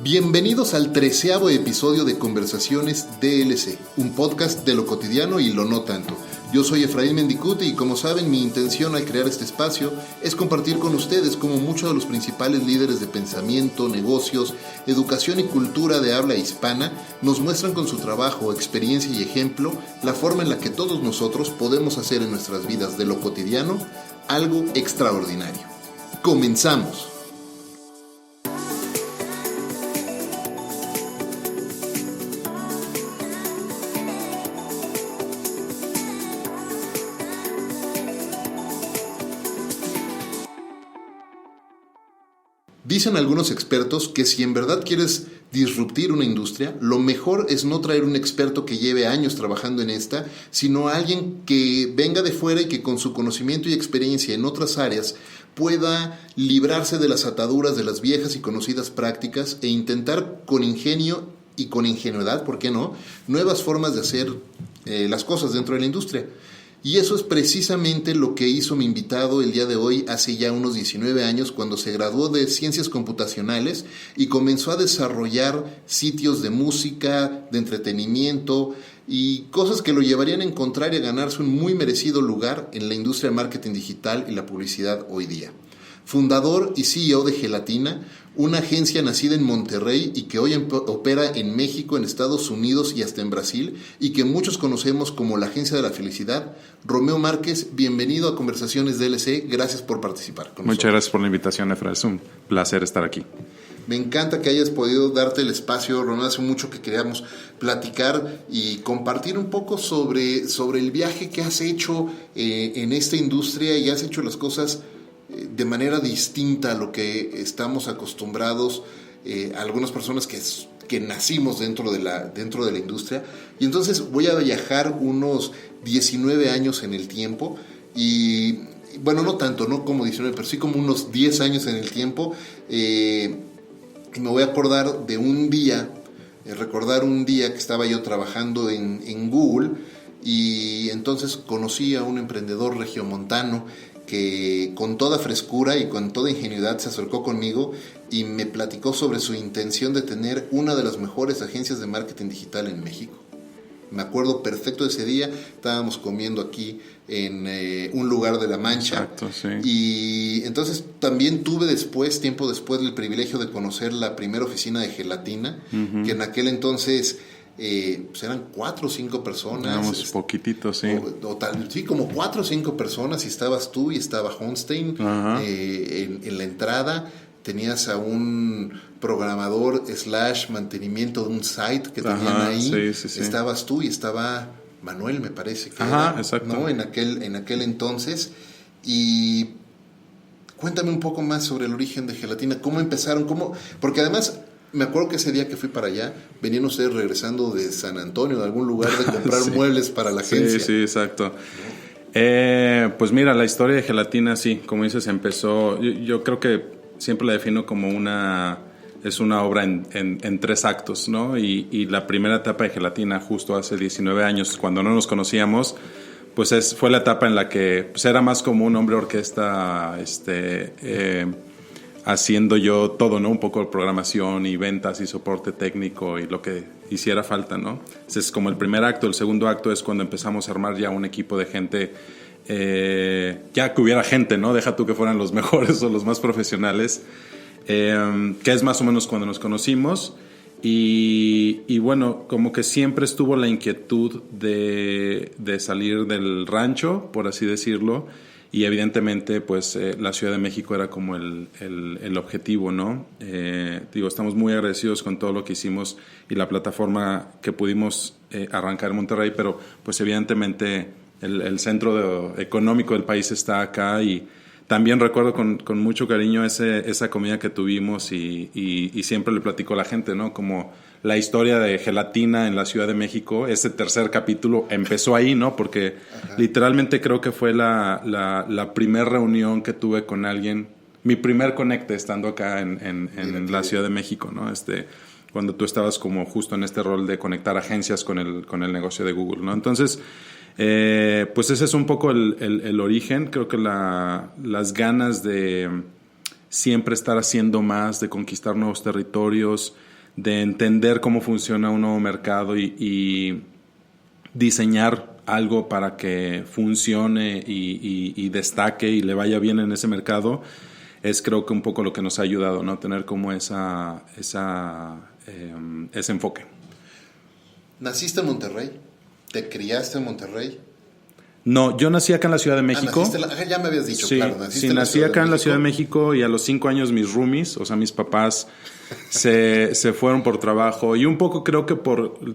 Bienvenidos al 13º episodio de Conversaciones DLC, un podcast de lo cotidiano y lo no tanto. Yo soy Efraín Mendicuti y como saben, mi intención al crear este espacio es compartir con ustedes cómo muchos de los principales líderes de pensamiento, negocios, educación y cultura de habla hispana nos muestran con su trabajo, experiencia y ejemplo la forma en la que todos nosotros podemos hacer en nuestras vidas de lo cotidiano algo extraordinario. ¡Comenzamos! Dicen algunos expertos que si en verdad quieres disruptir una industria, lo mejor es no traer un experto que lleve años trabajando en esta, sino a alguien que venga de fuera y que con su conocimiento y experiencia en otras áreas pueda librarse de las ataduras de las viejas y conocidas prácticas e intentar con ingenio y con ingenuidad, ¿por qué no?, nuevas formas de hacer las cosas dentro de la industria. Y eso es precisamente lo que hizo mi invitado el día de hoy hace ya unos 19 años cuando se graduó de Ciencias Computacionales y comenzó a desarrollar sitios de música, de entretenimiento y cosas que lo llevarían a encontrar y a ganarse un muy merecido lugar en la industria del marketing digital y la publicidad hoy día. Fundador y CEO de Gelatina, una agencia nacida en Monterrey y que hoy opera en México, en Estados Unidos y hasta en Brasil, y que muchos conocemos como la Agencia de la Felicidad. Romeo Márquez, bienvenido a Conversaciones DLC, gracias por participar con Muchas gracias por la invitación, Efra, es un placer estar aquí. Me encanta que hayas podido darte el espacio, Romeo. Hace mucho que queríamos platicar y compartir un poco sobre el viaje que has hecho en esta industria, y has hecho las cosas de manera distinta a lo que estamos acostumbrados, algunas personas que nacimos dentro de la industria. Y entonces voy a viajar unos 19 años en el tiempo y, bueno, no tanto, no como 19, pero sí como unos 10 años en el tiempo. Y me voy a acordar de un día, recordar un día que estaba yo trabajando en Google, y entonces conocí a un emprendedor regiomontano que con toda frescura y con toda ingenuidad se acercó conmigo y me platicó sobre su intención de tener una de las mejores agencias de marketing digital en México. Me acuerdo perfecto de ese día, estábamos comiendo aquí en un lugar de La Mancha. Exacto, sí. Y entonces también tuve tiempo después, el privilegio de conocer la primera oficina de Gelatina, que en aquel entonces pues eran 4 o 5 personas. Éramos poquititos, sí. Sí, como 4 o 5 personas, y estabas tú y estaba Holstein en la entrada. Tenías a un programador / mantenimiento de un site que tenían ahí. Sí. Estabas tú y estaba Manuel, me parece que era, exacto, ¿no? En aquel entonces. Y cuéntame un poco más sobre el origen de Gelatina. ¿Cómo empezaron? Porque además me acuerdo que ese día que fui para allá, venían ustedes regresando de San Antonio, de algún lugar, de comprar muebles para la agencia. Sí, exacto. Pues mira, la historia de Gelatina, sí, como dices, empezó. Yo creo que siempre la defino como es una obra en 3 actos, ¿no? Y la primera etapa de Gelatina, justo hace 19 años, cuando no nos conocíamos, pues fue la etapa en la que pues era más como un hombre orquesta, haciendo yo todo, ¿no? Un poco de programación y ventas y soporte técnico y lo que hiciera falta, ¿no? Ese es como el primer acto. El segundo acto es cuando empezamos a armar ya un equipo de gente, ya que hubiera gente, ¿no? Deja tú que fueran los mejores o los más profesionales, que es más o menos cuando nos conocimos. Y bueno, como que siempre estuvo la inquietud de salir del rancho, por así decirlo. Y evidentemente, pues, la Ciudad de México era como el objetivo, ¿no? Estamos muy agradecidos con todo lo que hicimos y la plataforma que pudimos arrancar en Monterrey, pero pues evidentemente el centro económico del país está acá. Y también recuerdo con mucho cariño esa comida que tuvimos y siempre le platico a la gente, ¿no? Como la historia de Gelatina en la Ciudad de México, ese tercer capítulo empezó ahí, ¿no? Porque literalmente creo que fue la primera reunión que tuve con alguien, mi primer conecte estando acá en la Ciudad de México, ¿no? Cuando tú estabas como justo en este rol de conectar agencias con el negocio de Google, ¿no? Entonces, pues ese es un poco el origen. Creo que las ganas de siempre estar haciendo más, de conquistar nuevos territorios, de entender cómo funciona un nuevo mercado y diseñar algo para que funcione y destaque y le vaya bien en ese mercado, es creo que un poco lo que nos ha ayudado, ¿no? Tener como ese enfoque. ¿Naciste en Monterrey? ¿Te criaste en Monterrey? No, yo nací acá en la Ciudad de México. Ya me habías dicho, sí, claro. Sí, nací acá en la Ciudad de México y a los 5 años mis roomies, o sea, mis papás, se fueron por trabajo. Y un poco creo que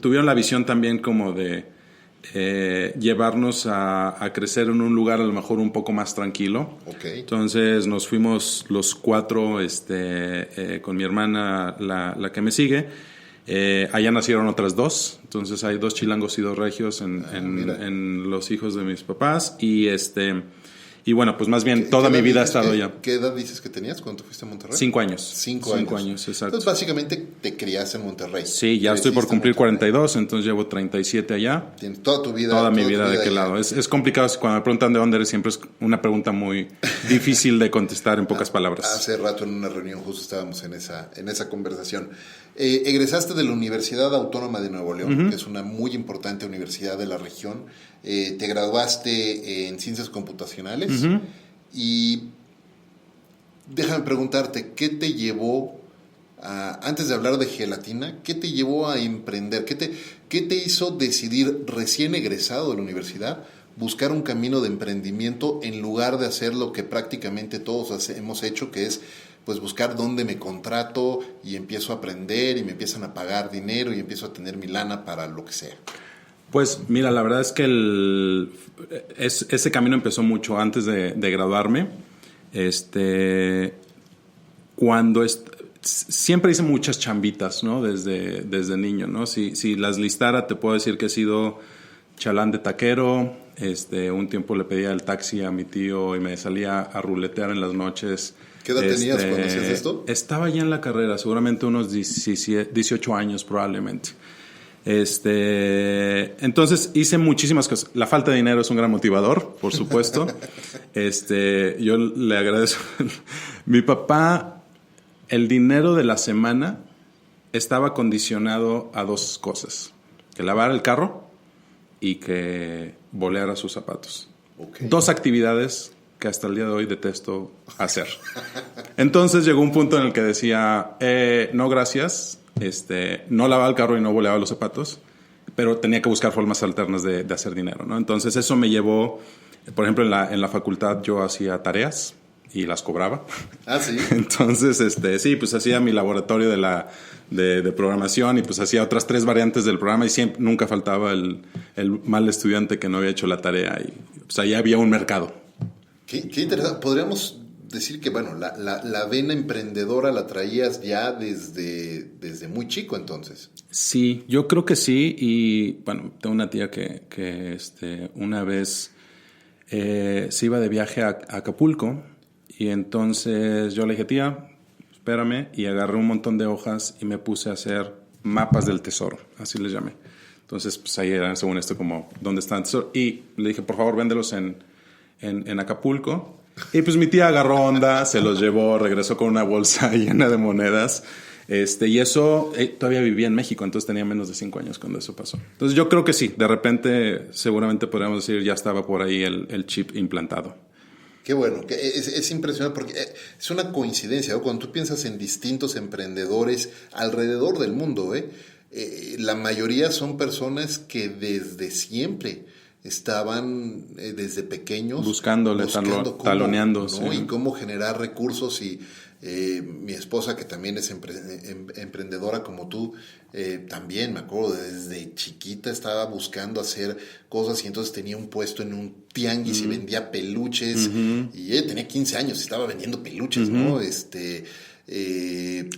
tuvieron la visión también como de llevarnos a crecer en un lugar a lo mejor un poco más tranquilo. Okay. Entonces nos fuimos los 4 con mi hermana, la que me sigue. Allá nacieron otras 2, entonces hay 2 chilangos y 2 regios en los hijos de mis papás y bueno, pues más bien toda mi vida he estado allá. ¿Qué edad dices que tenías cuando fuiste a Monterrey? 5 años. 5 años, exacto. Entonces básicamente te criaste en Monterrey. Sí, ya estoy por cumplir 42, entonces llevo 37 allá. Tienes toda tu vida. Toda mi vida de aquel lado. Es complicado, cuando me preguntan de dónde eres, siempre es una pregunta muy difícil de contestar en pocas palabras. Hace rato en una reunión justo estábamos en esa conversación. Egresaste de la Universidad Autónoma de Nuevo León, que es una muy importante universidad de la región. Te graduaste en Ciencias Computacionales. Y déjame preguntarte, ¿qué te llevó antes de hablar de gelatina, qué te llevó a emprender? ¿Qué te hizo decidir, recién egresado de la universidad, buscar un camino de emprendimiento en lugar de hacer lo que prácticamente todos hemos hecho, que es pues buscar dónde me contrato y empiezo a aprender y me empiezan a pagar dinero y empiezo a tener mi lana para lo que sea? Pues mira, la verdad es que ese camino empezó mucho antes de graduarme. Siempre hice muchas chambitas, ¿no? Desde niño, ¿no? Si las listara, te puedo decir que he sido chalán de taquero. Un tiempo le pedía el taxi a mi tío y me salía a ruletear en las noches. ¿Qué edad tenías cuando hacías esto? Estaba ya en la carrera, seguramente unos 18 años probablemente. Entonces hice muchísimas cosas. La falta de dinero es un gran motivador, por supuesto. Yo le agradezco. Mi papá, el dinero de la semana estaba condicionado a 2 cosas: que lavara el carro y que boleara sus zapatos. Okay. 2 actividades que hasta el día de hoy detesto hacer. Entonces llegó un punto en el que decía, no gracias, no lavaba el carro y no boleaba los zapatos, pero tenía que buscar formas alternas de hacer dinero, ¿no? Entonces eso me llevó, por ejemplo, en la facultad yo hacía tareas y las cobraba. Ah, ¿sí? Entonces, sí, pues hacía mi laboratorio de programación y pues hacía otras 3 variantes del programa y nunca faltaba el mal estudiante que no había hecho la tarea y pues ahí había un mercado. Qué interesante. Podríamos decir que, bueno, la vena emprendedora la traías ya desde muy chico, entonces. Sí, yo creo que sí. Y, bueno, tengo una tía que una vez se iba de viaje a Acapulco y entonces yo le dije, tía, espérame, y agarré un montón de hojas y me puse a hacer mapas del tesoro, así les llamé. Entonces, pues ahí era, según esto, como, ¿dónde está el tesoro? Y le dije, por favor, véndelos en Acapulco. Y pues mi tía agarró onda, se los llevó, regresó con una bolsa llena de monedas. Y eso, todavía vivía en México, entonces tenía menos de 5 años cuando eso pasó. Entonces yo creo que sí, de repente seguramente podríamos decir ya estaba por ahí el chip implantado. Qué bueno, es impresionante porque es una coincidencia, ¿no? Cuando tú piensas en distintos emprendedores alrededor del mundo, la mayoría son personas que desde siempre estaban desde pequeños buscando taloneando, ¿no? Sí. Y cómo generar recursos. Y mi esposa, que también es emprendedora como tú, también me acuerdo, desde chiquita estaba buscando hacer cosas y entonces tenía un puesto en un tianguis y vendía peluches. Y ella tenía 15 años y estaba vendiendo peluches, ¿no?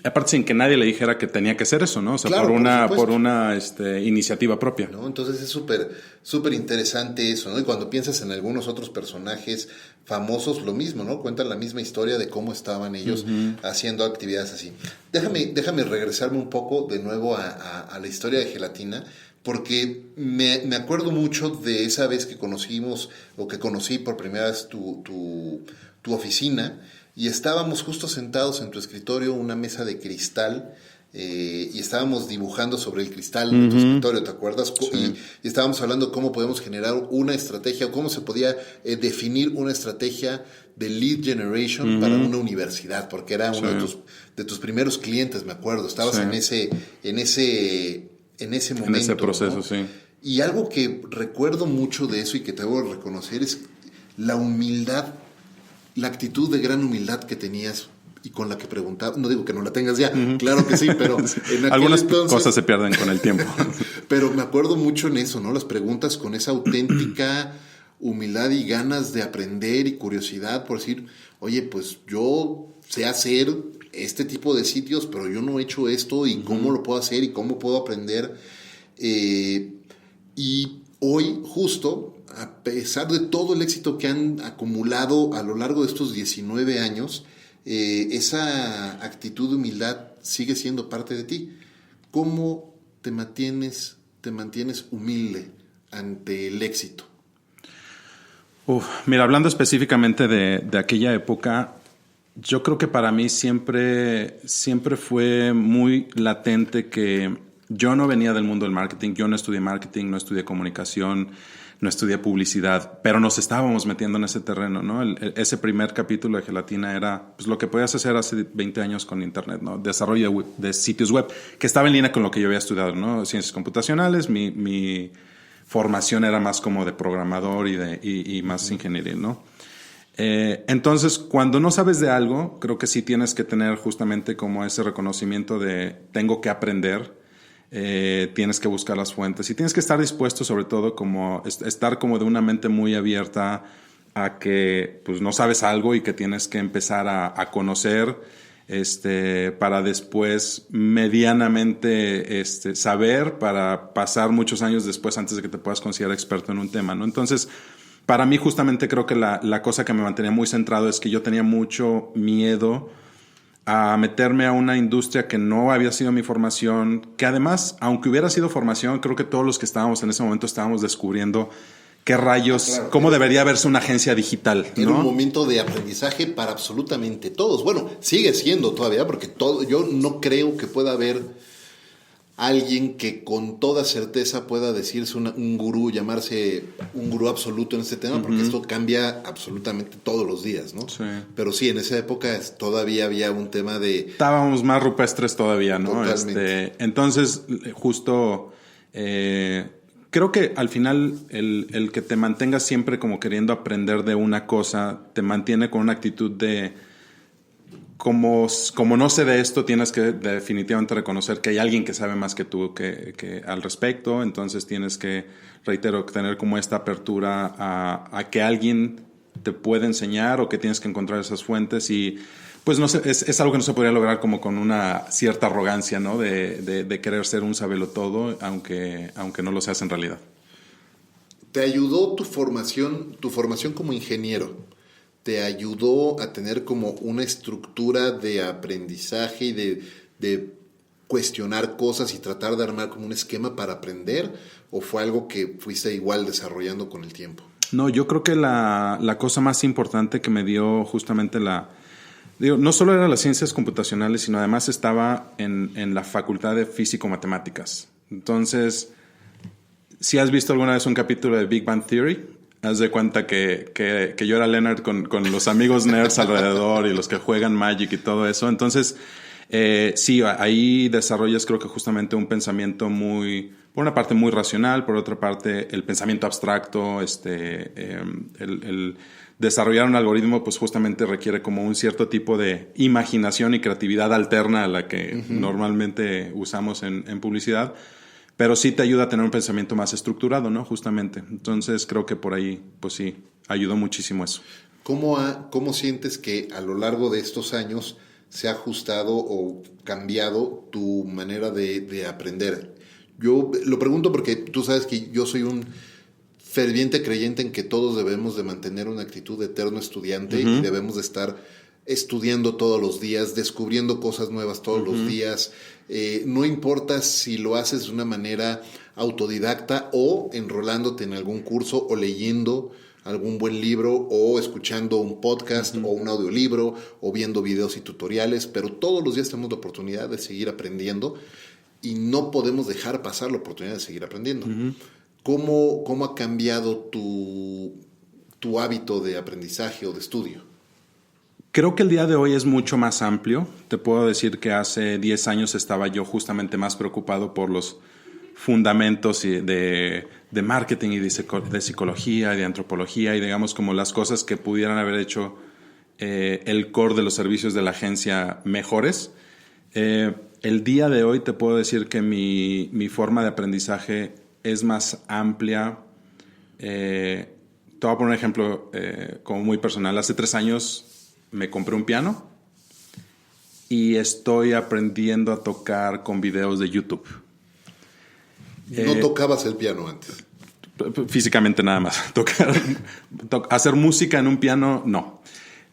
Aparte, sin que nadie le dijera que tenía que hacer eso, ¿no? O sea, claro, por una iniciativa propia, ¿no? Entonces es súper interesante eso, ¿no? Y cuando piensas en algunos otros personajes famosos, lo mismo, ¿no? Cuentan la misma historia de cómo estaban ellos haciendo actividades así. Déjame regresarme un poco de nuevo a la historia de Gelatina, porque me acuerdo mucho de esa vez que conocí por primera vez tu oficina. y estábamos justo sentados en tu escritorio, una mesa de cristal, y estábamos dibujando sobre el cristal de tu escritorio, ¿te acuerdas? Sí. Y estábamos hablando cómo podemos generar una estrategia, o cómo se podía definir una estrategia de lead generation para una universidad, porque era uno de tus primeros clientes, me acuerdo. Estabas en ese momento. En ese proceso, ¿no? sí. Y algo que recuerdo mucho de eso y que te debo reconocer es la humildad, la actitud de gran humildad que tenías y con la que preguntaba. No digo que no la tengas ya, claro que sí, pero en aquel algunas entonces, cosas se pierden con el tiempo. Pero me acuerdo mucho en eso, ¿no? Las preguntas con esa auténtica humildad y ganas de aprender y curiosidad por decir, oye, pues yo sé hacer este tipo de sitios, pero yo no he hecho esto y cómo lo puedo hacer y cómo puedo aprender. Y hoy, justo, a pesar de todo el éxito que han acumulado a lo largo de estos 19 años, esa actitud de humildad sigue siendo parte de ti. ¿Cómo te mantienes humilde ante el éxito? Mira, hablando específicamente de aquella época, yo creo que para mí siempre fue muy latente que yo no venía del mundo del marketing, yo no estudié marketing, no estudié comunicación, no estudié publicidad, pero nos estábamos metiendo en ese terreno, ¿no? Ese primer capítulo de Gelatina era pues, lo que podías hacer hace 20 años con Internet, ¿no? Desarrollo de sitios web, que estaba en línea con lo que yo había estudiado, ¿no? Ciencias computacionales, mi formación era más como de programador y más ingeniería, ¿no? Entonces, cuando no sabes de algo, creo que sí tienes que tener justamente como ese reconocimiento de tengo que aprender. Tienes que buscar las fuentes y tienes que estar dispuesto sobre todo como estar como de una mente muy abierta a que pues no sabes algo y que tienes que empezar a conocer para después medianamente saber para pasar muchos años después antes de que te puedas considerar experto en un tema, ¿no? Entonces para mí justamente creo que la cosa que me mantenía muy centrado es que yo tenía mucho miedo a meterme a una industria que no había sido mi formación, que además, aunque hubiera sido formación, creo que todos los que estábamos en ese momento estábamos descubriendo qué rayos, claro, cómo debería verse una agencia digital, ¿no? Era un momento de aprendizaje para absolutamente todos. Bueno, sigue siendo todavía, porque yo no creo que pueda haber alguien que con toda certeza pueda decirse un gurú, llamarse un gurú absoluto en este tema, porque esto cambia absolutamente todos los días, ¿no? Sí. Pero sí, en esa época todavía había un tema de... Estábamos más rupestres todavía, ¿no? Totalmente. Entonces, justo... creo que al final el que te mantengas siempre como queriendo aprender de una cosa te mantiene con una actitud de como no sé de esto, tienes que definitivamente reconocer que hay alguien que sabe más que tú que al respecto. Entonces tienes que, reitero, tener como esta apertura a que alguien te puede enseñar o que tienes que encontrar esas fuentes y pues no sé, es algo que no se podría lograr como con una cierta arrogancia, ¿no? De querer ser un sabelotodo, aunque no lo seas en realidad. ¿Te ayudó tu formación como ingeniero? ¿Te ayudó a tener como una estructura de aprendizaje y de cuestionar cosas y tratar de armar como un esquema para aprender? ¿O fue algo que fuiste igual desarrollando con el tiempo? No, yo creo que la cosa más importante que me dio justamente no solo eran las ciencias computacionales, sino además estaba en la facultad de físico-matemáticas. Entonces, si has visto alguna vez un capítulo de Big Bang Theory, haz de cuenta que yo era Leonard con los amigos nerds alrededor y los que juegan Magic y todo eso. Entonces, sí, ahí desarrollas creo que justamente un pensamiento por una parte muy racional, por otra parte el pensamiento abstracto, el desarrollar un algoritmo pues justamente requiere como un cierto tipo de imaginación y creatividad alterna a la que normalmente usamos en publicidad. Pero sí te ayuda a tener un pensamiento más estructurado, ¿no? Justamente. Entonces creo que por ahí, pues sí, ayudó muchísimo eso. ¿Cómo sientes que a lo largo de estos años se ha ajustado o cambiado tu manera de aprender? Yo lo pregunto porque tú sabes que yo soy un ferviente creyente en que todos debemos de mantener una actitud de eterno estudiante y debemos de estar estudiando todos los días, descubriendo cosas nuevas todos los días. No importa si lo haces de una manera autodidacta o enrolándote en algún curso o leyendo algún buen libro o escuchando un podcast o un audiolibro o viendo videos y tutoriales, pero todos los días tenemos la oportunidad de seguir aprendiendo y no podemos dejar pasar la oportunidad de seguir aprendiendo. ¿Cómo ha cambiado tu hábito de aprendizaje o de estudio? Creo que el día de hoy es mucho más amplio. Te puedo decir que hace 10 años estaba yo justamente más preocupado por los fundamentos de marketing y de psicología y de antropología y digamos como las cosas que pudieran haber hecho el core de los servicios de la agencia mejores. El día de hoy te puedo decir que mi forma de aprendizaje es más amplia. Te voy a poner un ejemplo como muy personal. Hace 3 años me compré un piano y estoy aprendiendo a tocar con videos de YouTube. ¿No tocabas el piano antes? Físicamente nada más. Hacer música en un piano, no.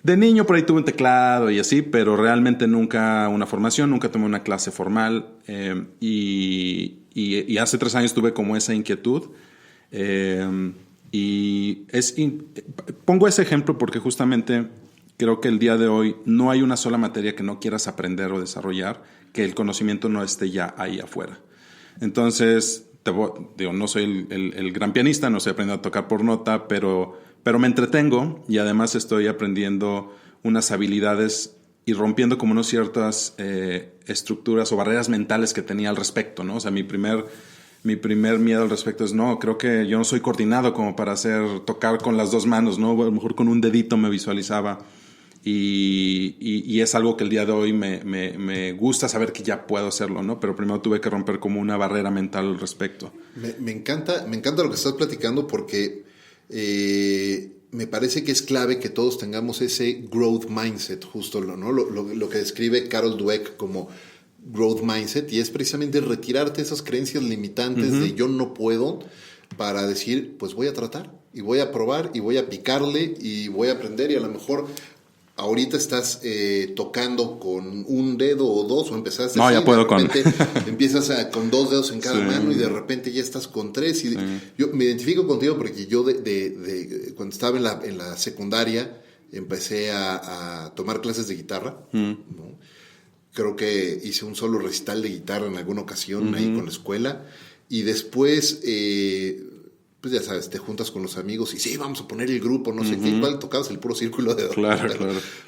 De niño por ahí tuve un teclado y así, pero realmente nunca una formación, nunca tomé una clase formal. Y hace 3 años tuve como esa inquietud. Pongo ese ejemplo porque justamente creo que el día de hoy no hay una sola materia que no quieras aprender o desarrollar, que el conocimiento no esté ya ahí afuera. Entonces, no soy el gran pianista, no estoy aprendiendo a tocar por nota, pero me entretengo y además estoy aprendiendo unas habilidades y rompiendo como unas ciertas estructuras o barreras mentales que tenía al respecto, ¿no? O sea, mi primer miedo al respecto es, no, creo que yo no soy coordinado como para tocar con las 2 manos, ¿no? A lo mejor con un dedito me visualizaba. Y es algo que el día de hoy me gusta saber que ya puedo hacerlo, ¿no? Pero primero tuve que romper como una barrera mental al respecto. Me encanta lo que estás platicando porque me parece que es clave que todos tengamos ese growth mindset, justo, ¿no? Lo que describe Carol Dweck como growth mindset, y es precisamente retirarte esas creencias limitantes de yo no puedo, para decir, pues voy a tratar y voy a probar y voy a picarle y voy a aprender, y a lo mejor ahorita estás tocando con un dedo o 2 o empezaste no, así, ya puedo de repente empiezas con 2 dedos en cada mano y de repente ya estás con 3 y yo me identifico contigo porque yo cuando estaba en la secundaria empecé a tomar clases de guitarra, ¿no? Creo que hice un solo recital de guitarra en alguna ocasión ahí con la escuela, y después pues ya sabes, te juntas con los amigos y sí, vamos a poner el grupo, no sé qué, igual tocabas el puro círculo de claro.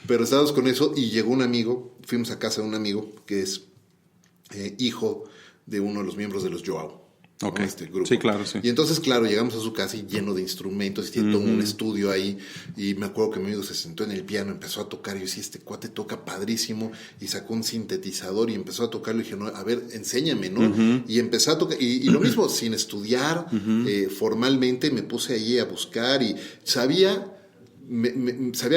Pero estábamos con eso y llegó un amigo, fuimos a casa de un amigo que es hijo de uno de los miembros de los Joao. Okay. ¿No? Este grupo. Sí, claro, sí. Y entonces, claro, llegamos a su casa y lleno de instrumentos y tiene todo un estudio ahí, y me acuerdo que mi amigo se sentó en el piano, empezó a tocar y yo decía, este cuate toca padrísimo, y sacó un sintetizador y empezó a tocarlo y dije, no, a ver, enséñame, ¿no? Y empecé a tocar, y lo mismo, sin estudiar formalmente, me puse allí a buscar y sabía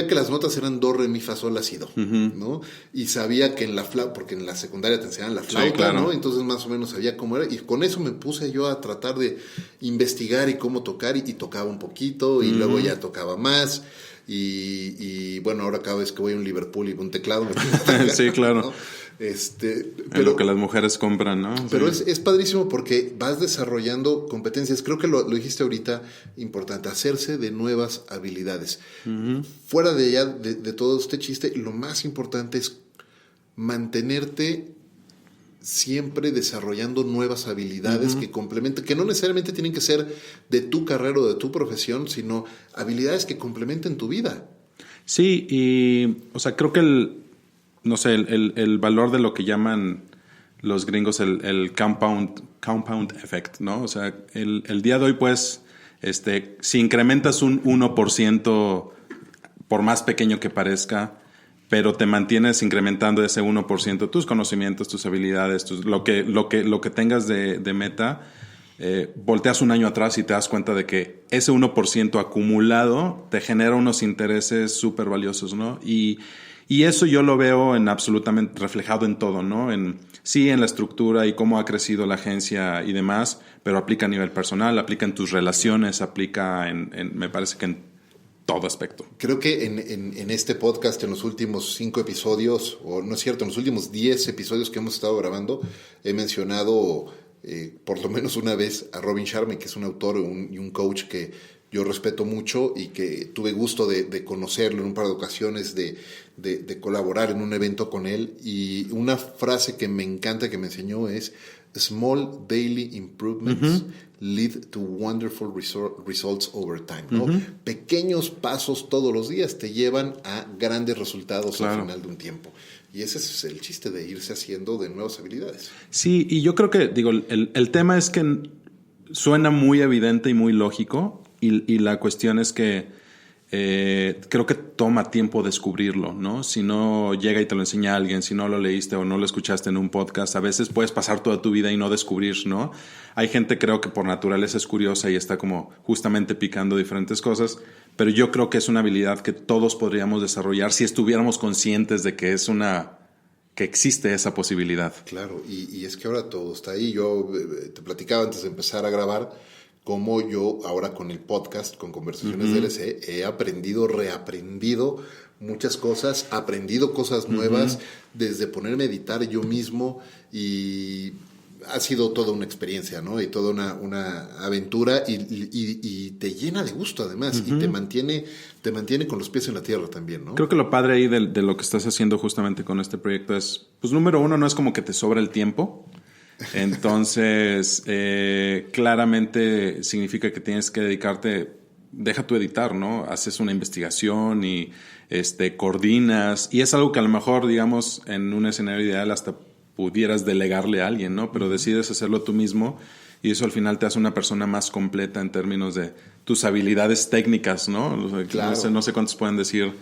que las notas eran do, re, mi, fa, sol, la, si, do, ¿no? Y sabía que en la flauta, porque en la secundaria te enseñaban la flauta, sí, claro, ¿no? Entonces más o menos sabía cómo era, y con eso me puse yo a tratar de investigar y cómo tocar, y tocaba un poquito, y luego ya tocaba más, y bueno, ahora cada vez que voy a un Liverpool y un teclado me tocar, sí, claro, ¿no? Pero, lo que las mujeres compran, ¿no? Pero sí. es padrísimo porque vas desarrollando competencias. Creo que lo dijiste ahorita, importante, hacerse de nuevas habilidades. Fuera de allá, de todo este chiste, lo más importante es mantenerte siempre desarrollando nuevas habilidades que complementen, que no necesariamente tienen que ser de tu carrera o de tu profesión, sino habilidades que complementen tu vida. Sí, y o sea, creo que el valor de lo que llaman los gringos el compound effect, ¿no? O sea, el día de hoy, pues, si incrementas un 1%, por más pequeño que parezca, pero te mantienes incrementando ese 1% tus conocimientos, tus habilidades, lo que tengas de meta, volteas un año atrás y te das cuenta de que ese 1% acumulado te genera unos intereses súper valiosos, ¿no? Y eso yo lo veo absolutamente reflejado en todo, ¿no? Sí, en la estructura y cómo ha crecido la agencia y demás, pero aplica a nivel personal, aplica en tus relaciones, aplica me parece que en todo aspecto. Creo que en este podcast, en los últimos 5 episodios, o no es cierto, en los últimos 10 episodios que hemos estado grabando, he mencionado por lo menos una vez a Robin Sharma, que es un autor y un coach que yo respeto mucho y que tuve gusto de conocerlo en un par de ocasiones, de colaborar en un evento con él. Y una frase que me encanta que me enseñó es: small daily improvements lead to wonderful results over time, ¿no? Pequeños pasos todos los días te llevan a grandes resultados al final de un tiempo. Y ese es el chiste de irse haciendo de nuevas habilidades. Sí, y yo creo que, digo, el tema es que suena muy evidente y muy lógico, y la cuestión es que creo que toma tiempo descubrirlo, ¿no? Si no llega y te lo enseña alguien, si no lo leíste o no lo escuchaste en un podcast, a veces puedes pasar toda tu vida y no descubrir, ¿no? Hay gente, creo que por naturaleza es curiosa y está como justamente picando diferentes cosas, pero yo creo que es una habilidad que todos podríamos desarrollar si estuviéramos conscientes de que que existe esa posibilidad. Claro, y es que ahora todo está ahí. Yo te platicaba antes de empezar a grabar cómo yo ahora con el podcast, con Conversaciones DLC, he aprendido, reaprendido muchas cosas, aprendido cosas nuevas, desde ponerme a editar yo mismo, y ha sido toda una experiencia, ¿no? Y toda una aventura, y te llena de gusto además, y te mantiene con los pies en la tierra también, ¿no? Creo que lo padre ahí de lo que estás haciendo justamente con este proyecto es, pues número uno, no es como que te sobra el tiempo. Entonces, claramente significa que tienes que dedicarte, deja tu editar, ¿no? Haces una investigación y coordinas, y es algo que a lo mejor, digamos, en un escenario ideal hasta pudieras delegarle a alguien, ¿no? Pero decides hacerlo tú mismo, y eso al final te hace una persona más completa en términos de tus habilidades técnicas, ¿no? Claro. No sé cuántos pueden decir,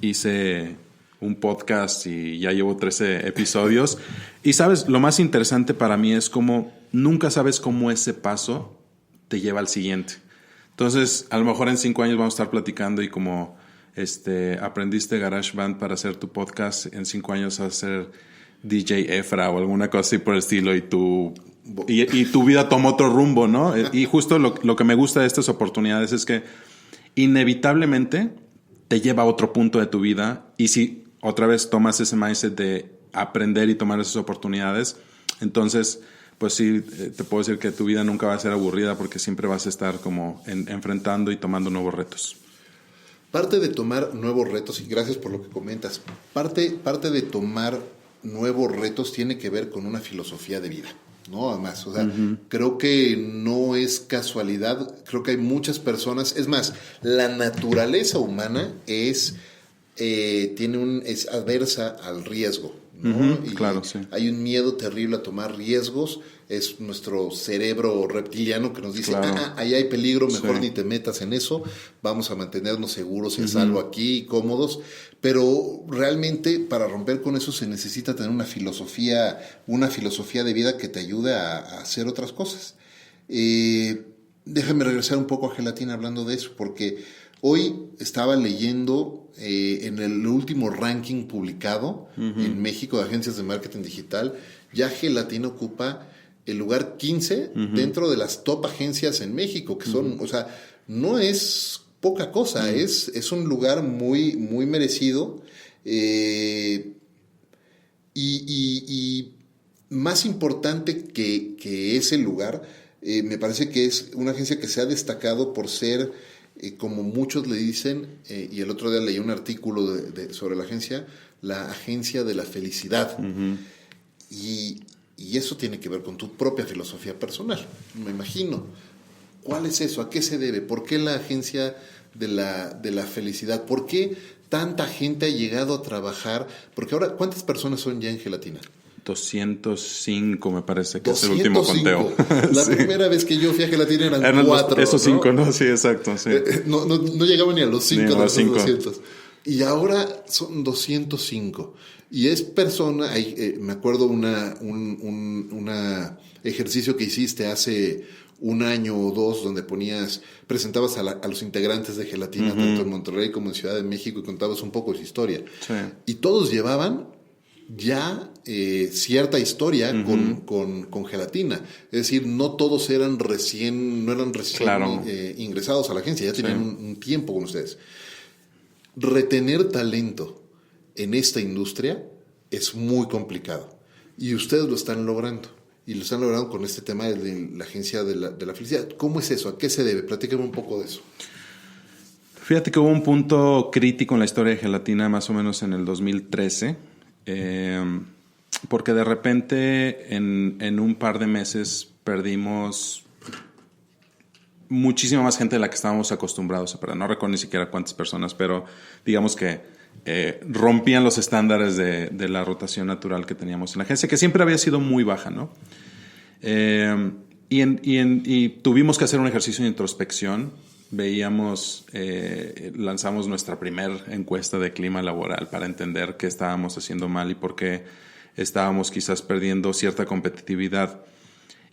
hice un podcast y ya llevo 13 episodios. Y sabes, lo más interesante para mí es como nunca sabes cómo ese paso te lleva al siguiente. Entonces, a lo mejor en 5 años vamos a estar platicando y como aprendiste GarageBand para hacer tu podcast, en 5 años vas a ser DJ Efra o alguna cosa así por el estilo, y tu vida toma otro rumbo, ¿no? Y justo lo que me gusta de estas oportunidades es que inevitablemente te lleva a otro punto de tu vida, y si otra vez tomas ese mindset de aprender y tomar esas oportunidades, entonces pues sí, te puedo decir que tu vida nunca va a ser aburrida, porque siempre vas a estar como enfrentando y tomando nuevos retos. Parte de tomar nuevos retos, y gracias por lo que comentas, parte de tomar nuevos retos tiene que ver con una filosofía de vida, ¿no? Además, o sea, creo que no es casualidad, creo que hay muchas personas, es más, la naturaleza humana es adversa al riesgo, ¿no? Y claro, sí. Hay un miedo terrible a tomar riesgos. Es nuestro cerebro reptiliano que nos dice, claro, ahí hay peligro, mejor ni te metas en eso, vamos a mantenernos seguros y a salvo aquí, cómodos. Pero realmente para romper con eso se necesita tener una filosofía de vida que te ayude a hacer otras cosas. Déjame regresar un poco a Gelatina hablando de eso, porque hoy estaba leyendo en el último ranking publicado en México de agencias de marketing digital, ya Gelatina ocupa el lugar 15 dentro de las top agencias en México, que son, o sea, no es poca cosa, es un lugar muy, muy merecido. Y más importante que ese lugar, me parece que es una agencia que se ha destacado por ser, como muchos le dicen, y el otro día leí un artículo sobre la agencia de la felicidad. Y eso tiene que ver con tu propia filosofía personal, me imagino. ¿Cuál es eso? ¿A qué se debe? ¿Por qué la agencia de la felicidad? ¿Por qué tanta gente ha llegado a trabajar? Porque ahora, ¿cuántas personas son ya en Gelatina? 205 me parece que 205. Es el último conteo. La primera vez que yo fui a Gelatina eran 4. Esos 5, ¿no? Sí, exacto. Sí. No llegaban ni a los 5 de los 5. Y ahora son 205. Y es persona, me acuerdo un ejercicio que hiciste hace un año o dos, donde presentabas a los integrantes de Gelatina, tanto en Monterrey como en Ciudad de México, y contabas un poco de su historia. Sí. Y todos llevaban ya cierta historia con Gelatina. Es decir, no todos no eran recién claro, ingresados a la agencia, ya tenían un tiempo con ustedes. Retener talento en esta industria es muy complicado, y ustedes lo están logrando. y lo están logrando con este tema de la agencia de la felicidad. ¿Cómo es eso? ¿A qué se debe? Platícame un poco de eso. Fíjate que hubo un punto crítico en la historia de Gelatina más o menos en el 2013, porque de repente en un par de meses perdimos muchísima más gente de la que estábamos acostumbrados a perder. No recuerdo ni siquiera cuántas personas, pero digamos que rompían los estándares de la rotación natural que teníamos en la agencia, que siempre había sido muy baja, ¿no? Y tuvimos que hacer un ejercicio de introspección. Lanzamos nuestra primera encuesta de clima laboral para entender qué estábamos haciendo mal y por qué estábamos quizás perdiendo cierta competitividad.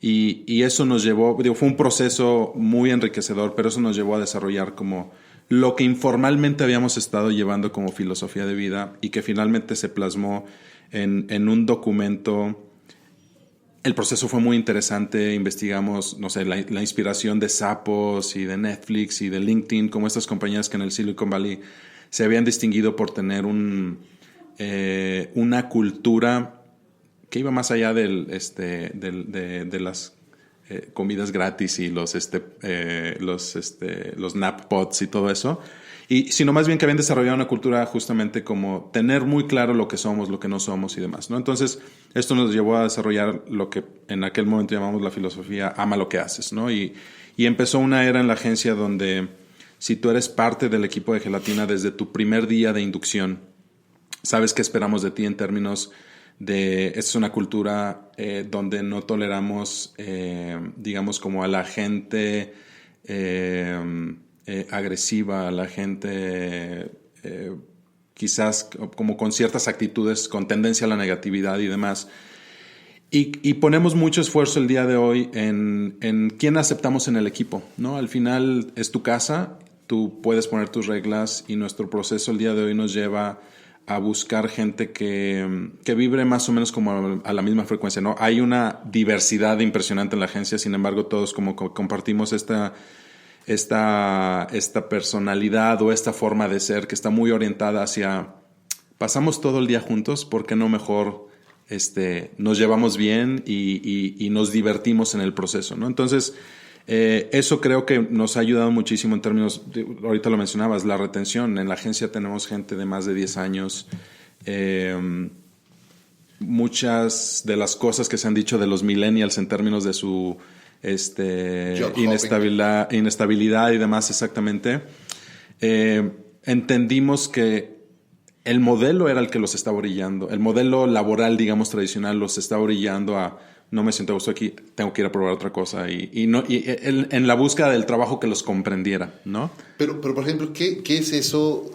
Y eso nos llevó, fue un proceso muy enriquecedor, pero eso nos llevó a desarrollar como lo que informalmente habíamos estado llevando como filosofía de vida y que finalmente se plasmó en un documento. El proceso fue muy interesante, investigamos, no sé, la inspiración de Zappos y de Netflix y de LinkedIn, como estas compañías que en el Silicon Valley se habían distinguido por tener una cultura que iba más allá de las comidas gratis y los nap pods y todo eso, sino más bien que habían desarrollado una cultura justamente como tener muy claro lo que somos, lo que no somos y demás, ¿no? Entonces, esto nos llevó a desarrollar lo que en aquel momento llamamos la filosofía ama lo que haces, ¿no? Y empezó una era en la agencia donde si tú eres parte del equipo de Gelatina desde tu primer día de inducción, sabes qué esperamos de ti en términos de, esta es una cultura donde no toleramos, digamos, como a la gente agresiva, a la gente quizás como con ciertas actitudes, con tendencia a la negatividad y demás. Y ponemos mucho esfuerzo el día de hoy en quién aceptamos en el equipo, ¿no? Al final es tu casa, tú puedes poner tus reglas y nuestro proceso el día de hoy nos lleva a buscar gente que vibre más o menos como a la misma frecuencia, ¿no? Hay una diversidad impresionante en la agencia, sin embargo todos como compartimos esta personalidad o esta forma de ser que está muy orientada hacia pasamos todo el día juntos, ¿por qué no mejor nos llevamos bien y nos divertimos en el proceso, ¿no? Entonces, eso creo que nos ha ayudado muchísimo en términos, ahorita lo mencionabas, la retención. En la agencia tenemos gente de más de 10 años. Muchas de las cosas que se han dicho de los millennials en términos de su inestabilidad y demás, exactamente. Entendimos que el modelo era el que los estaba orillando. El modelo laboral, digamos, tradicional los estaba orillando a no me siento a gusto aquí, tengo que ir a probar otra cosa. En la búsqueda del trabajo que los comprendiera, ¿no? Pero por ejemplo, ¿qué es eso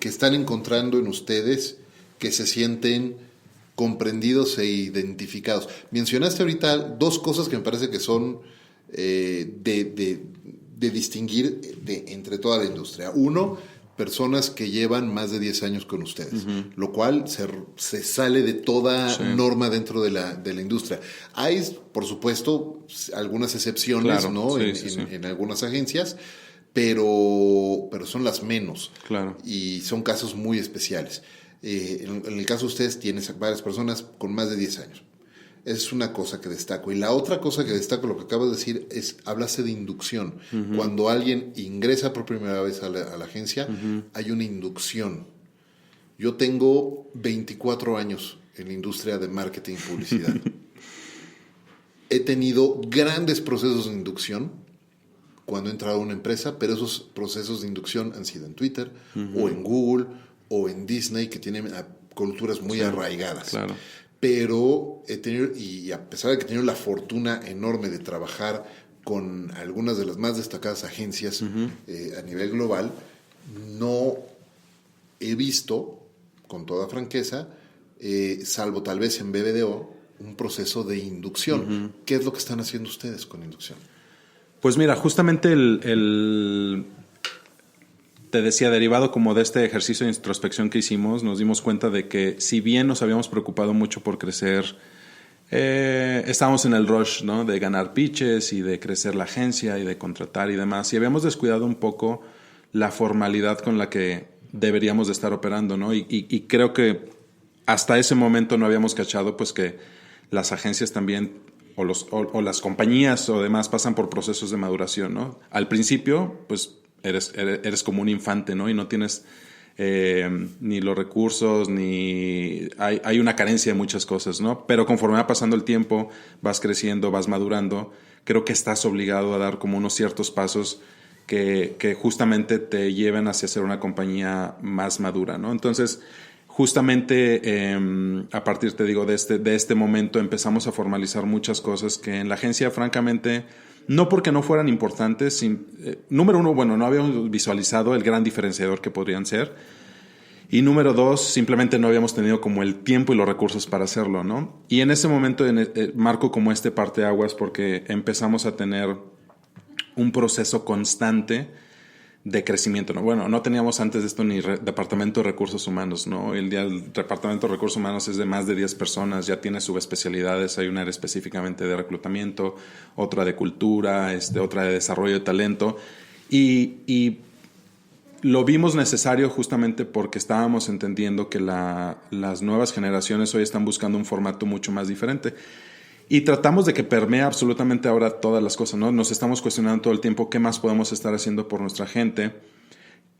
que están encontrando en ustedes que se sienten comprendidos e identificados? Mencionaste ahorita dos cosas que me parece que son de distinguir entre toda la industria. Uno, personas que llevan más de 10 años con ustedes, lo cual se sale de toda norma dentro de la industria. Hay, por supuesto, algunas excepciones, claro, ¿no? En algunas agencias, pero son las menos. Claro. Y son casos muy especiales. En el caso de ustedes, tienes varias personas con más de 10 años. Esa es una cosa que destaco. Y la otra cosa que destaco, lo que acabas de decir, hablaste de inducción. Cuando alguien ingresa por primera vez a la agencia, hay una inducción. Yo tengo 24 años en la industria de marketing y publicidad. He tenido grandes procesos de inducción cuando he entrado a una empresa, pero esos procesos de inducción han sido en Twitter o en Google o en Disney, que tienen culturas muy arraigadas. Claro. Pero he tenido, y a pesar de que he tenido la fortuna enorme de trabajar con algunas de las más destacadas agencias a nivel global, no he visto, con toda franqueza, salvo tal vez en BBDO, un proceso de inducción. ¿Qué es lo que están haciendo ustedes con inducción? Pues mira, justamente te decía, derivado como de este ejercicio de introspección que hicimos, nos dimos cuenta de que si bien nos habíamos preocupado mucho por crecer, estábamos en el rush, ¿no? De ganar pitches y de crecer la agencia y de contratar y demás, y habíamos descuidado un poco la formalidad con la que deberíamos de estar operando, ¿no? Y creo que hasta ese momento no habíamos cachado pues que las agencias también o las compañías o demás pasan por procesos de maduración, ¿no? Al principio, pues eres como un infante, ¿no? Y no tienes ni los recursos, ni hay una carencia de muchas cosas, ¿no? Pero conforme va pasando el tiempo, vas creciendo, vas madurando, creo que estás obligado a dar como unos ciertos pasos que justamente te lleven hacia ser una compañía más madura, ¿no? Entonces, justamente a partir, te digo, de este momento empezamos a formalizar muchas cosas que en la agencia, francamente, no porque no fueran importantes. Número uno, bueno, no habíamos visualizado el gran diferenciador que podrían ser. Y número dos, simplemente no habíamos tenido como el tiempo y los recursos para hacerlo, ¿no? Y en ese momento marco como parteaguas porque empezamos a tener un proceso constante de crecimiento, ¿no? Bueno, no teníamos antes de esto ni departamento de recursos humanos, ¿no? El departamento de recursos humanos es de más de 10 personas, ya tiene subespecialidades, hay una área específicamente de reclutamiento, otra de cultura, otra de desarrollo de talento, y lo vimos necesario justamente porque estábamos entendiendo que las nuevas generaciones hoy están buscando un formato mucho más diferente. Y tratamos de que permee absolutamente ahora todas las cosas, ¿no? Nos estamos cuestionando todo el tiempo qué más podemos estar haciendo por nuestra gente,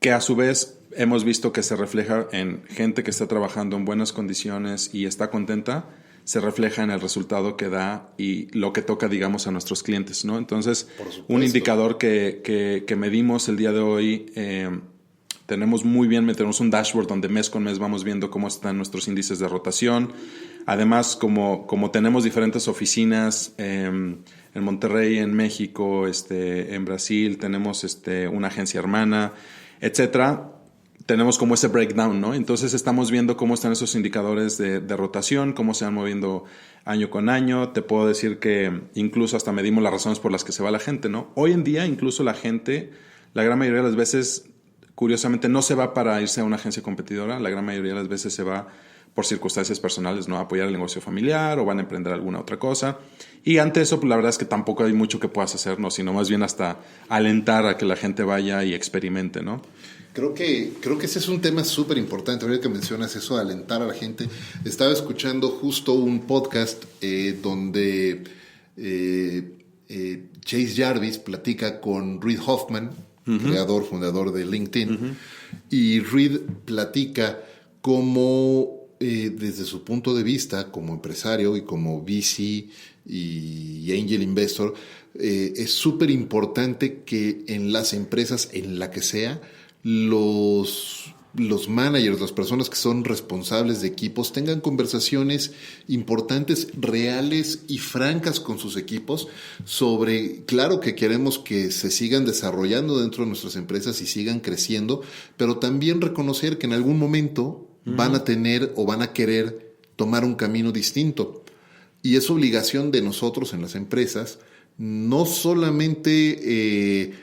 que a su vez hemos visto que se refleja en gente que está trabajando en buenas condiciones y está contenta, se refleja en el resultado que da y lo que toca, digamos, a nuestros clientes, ¿no? Entonces, un indicador que medimos el día de hoy, tenemos muy bien, tenemos un dashboard donde mes con mes vamos viendo cómo están nuestros índices de rotación. Además, como tenemos diferentes oficinas en Monterrey, en México, en Brasil, tenemos una agencia hermana, etcétera, tenemos como ese breakdown, ¿no? Entonces estamos viendo cómo están esos indicadores de rotación, cómo se van moviendo año con año. Te puedo decir que incluso hasta medimos las razones por las que se va la gente, ¿no? Hoy en día, incluso la gente, la gran mayoría de las veces, curiosamente, no se va para irse a una agencia competidora. La gran mayoría de las veces se va por circunstancias personales, ¿no? A apoyar el negocio familiar o van a emprender alguna otra cosa. Y ante eso, pues la verdad es que tampoco hay mucho que puedas hacer, ¿no? Sino más bien hasta alentar a que la gente vaya y experimente, ¿no? Creo que ese es un tema súper importante. Ahorita que mencionas eso, de alentar a la gente. Estaba escuchando justo un podcast donde Chase Jarvis platica con Reid Hoffman, fundador de LinkedIn. Y Reid platica cómo desde su punto de vista como empresario y como VC y Angel Investor, es súper importante que en las empresas, en la que sea, los managers, las personas que son responsables de equipos, tengan conversaciones importantes, reales y francas con sus equipos sobre, claro que queremos que se sigan desarrollando dentro de nuestras empresas y sigan creciendo, pero también reconocer que en algún momento van a tener o van a querer tomar un camino distinto. Y es obligación de nosotros en las empresas no solamente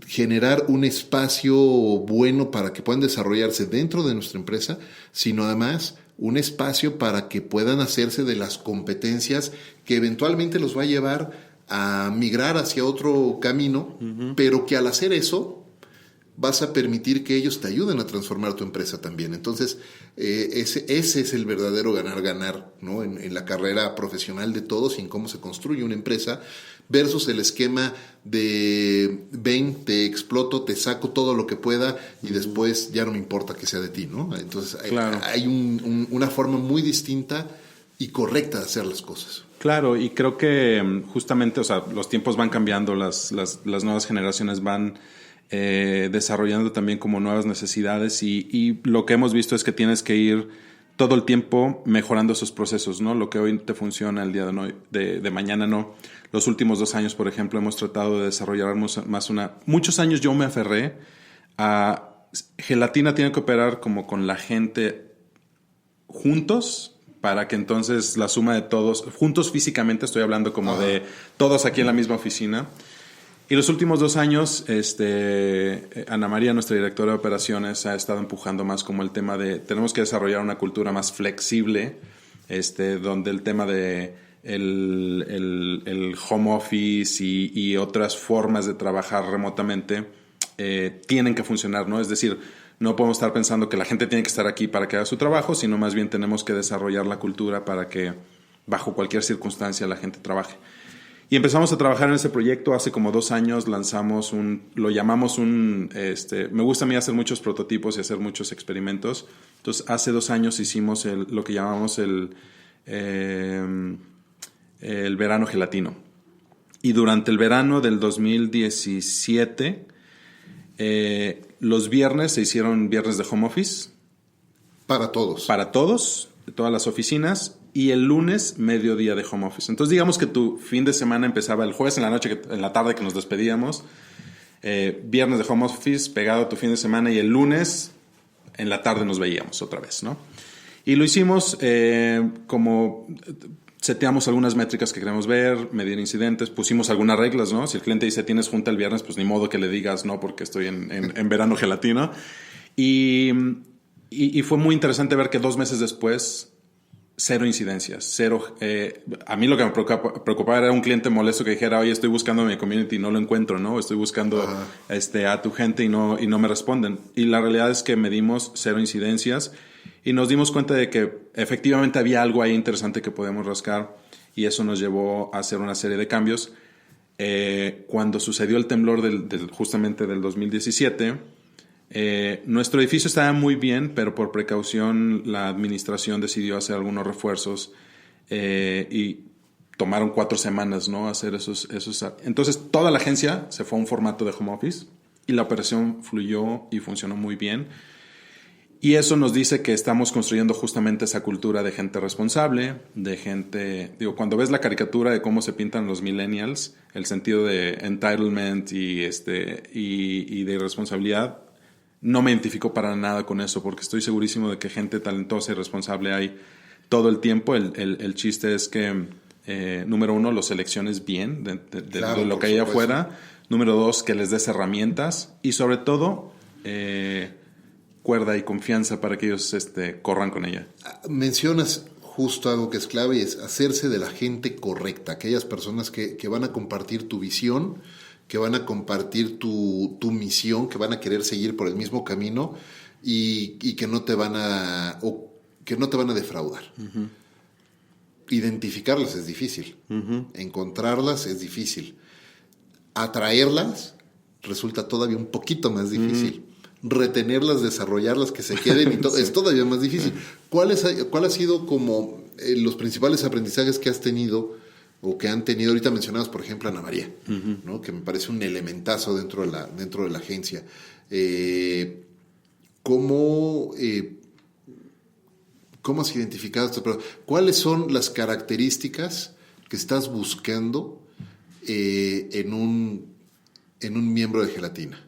generar un espacio bueno para que puedan desarrollarse dentro de nuestra empresa, sino además un espacio para que puedan hacerse de las competencias que eventualmente los va a llevar a migrar hacia otro camino, pero que al hacer eso vas a permitir que ellos te ayuden a transformar tu empresa también. Entonces, ese es el verdadero ganar-ganar, ¿no? En la carrera profesional de todos y en cómo se construye una empresa, versus el esquema de ven, te exploto, te saco todo lo que pueda y después ya no me importa que sea de ti, ¿no? Entonces, hay una forma muy distinta y correcta de hacer las cosas. Claro, y creo que justamente, o sea, los tiempos van cambiando, las nuevas generaciones van desarrollando también como nuevas necesidades y lo que hemos visto es que tienes que ir todo el tiempo mejorando esos procesos, ¿no? Lo que hoy te funciona el día de mañana no. Los últimos 2 años, por ejemplo, hemos tratado de desarrollar más muchos años yo me aferré a Gelatina tiene que operar como con la gente juntos para que entonces la suma de todos, juntos físicamente, estoy hablando como de todos aquí en la misma oficina. Y los últimos 2 años, Ana María, nuestra directora de operaciones, ha estado empujando más como el tema de tenemos que desarrollar una cultura más flexible, donde el tema de el home office y otras formas de trabajar remotamente tienen que funcionar, ¿no? Es decir, no podemos estar pensando que la gente tiene que estar aquí para que haga su trabajo, sino más bien tenemos que desarrollar la cultura para que bajo cualquier circunstancia la gente trabaje. Y empezamos a trabajar en ese proyecto. Hace como 2 años lanzamos lo llamamos me gusta a mí hacer muchos prototipos y hacer muchos experimentos. Entonces, hace 2 años hicimos lo que llamamos el verano gelatino. Y durante el verano del 2017, los viernes se hicieron viernes de home office. Para todos. Para todos, de todas las oficinas. Y el lunes, mediodía de home office. Entonces, digamos que tu fin de semana empezaba el jueves en la noche, en la tarde que nos despedíamos. Viernes de home office pegado a tu fin de semana, y el lunes en la tarde nos veíamos otra vez, ¿no? Y lo hicimos como seteamos algunas métricas que queremos ver, medir incidentes, pusimos algunas reglas, ¿no? Si el cliente dice tienes junta el viernes, pues ni modo que le digas no porque estoy en verano gelatino. Y fue muy interesante ver que 2 meses después, 0 incidencias, 0. A mí lo que me preocupaba era un cliente molesto que dijera, oye, estoy buscando mi community y no lo encuentro, ¿no? Estoy buscando a tu gente y no me responden. Y la realidad es que medimos 0 incidencias y nos dimos cuenta de que efectivamente había algo ahí interesante que podemos rascar, y eso nos llevó a hacer una serie de cambios. Cuando sucedió el temblor justamente del 2017, nuestro edificio estaba muy bien, pero por precaución la administración decidió hacer algunos refuerzos y tomaron 4 semanas, ¿no? Hacer esos. Entonces toda la agencia se fue a un formato de home office y la operación fluyó y funcionó muy bien. Y eso nos dice que estamos construyendo justamente esa cultura de gente responsable, de gente... cuando ves la caricatura de cómo se pintan los millennials, el sentido de entitlement y de responsabilidad, no me identifico para nada con eso, porque estoy segurísimo de que gente talentosa y responsable hay todo el tiempo. El chiste es que, número 1, los selecciones bien de lo que hay afuera. Número 2, que les des herramientas. Y sobre todo, cuerda y confianza para que ellos corran con ella. Mencionas justo algo que es clave, y es hacerse de la gente correcta. Aquellas personas que van a compartir tu visión, que van a compartir tu misión, que van a querer seguir por el mismo camino y que no te van a defraudar. Uh-huh. Identificarlas es difícil. Uh-huh. Encontrarlas es difícil. Atraerlas resulta todavía un poquito más difícil. Uh-huh. Retenerlas, desarrollarlas, que se queden y todo, sí. Es todavía más difícil. ¿Cuál ha sido como los principales aprendizajes que has tenido o que han tenido? Ahorita mencionados, por ejemplo, Ana María, uh-huh, ¿no? Que me parece un elementazo dentro de la agencia. ¿Cómo has identificado esto? Pero, ¿cuáles son las características que estás buscando en un miembro de Gelatina?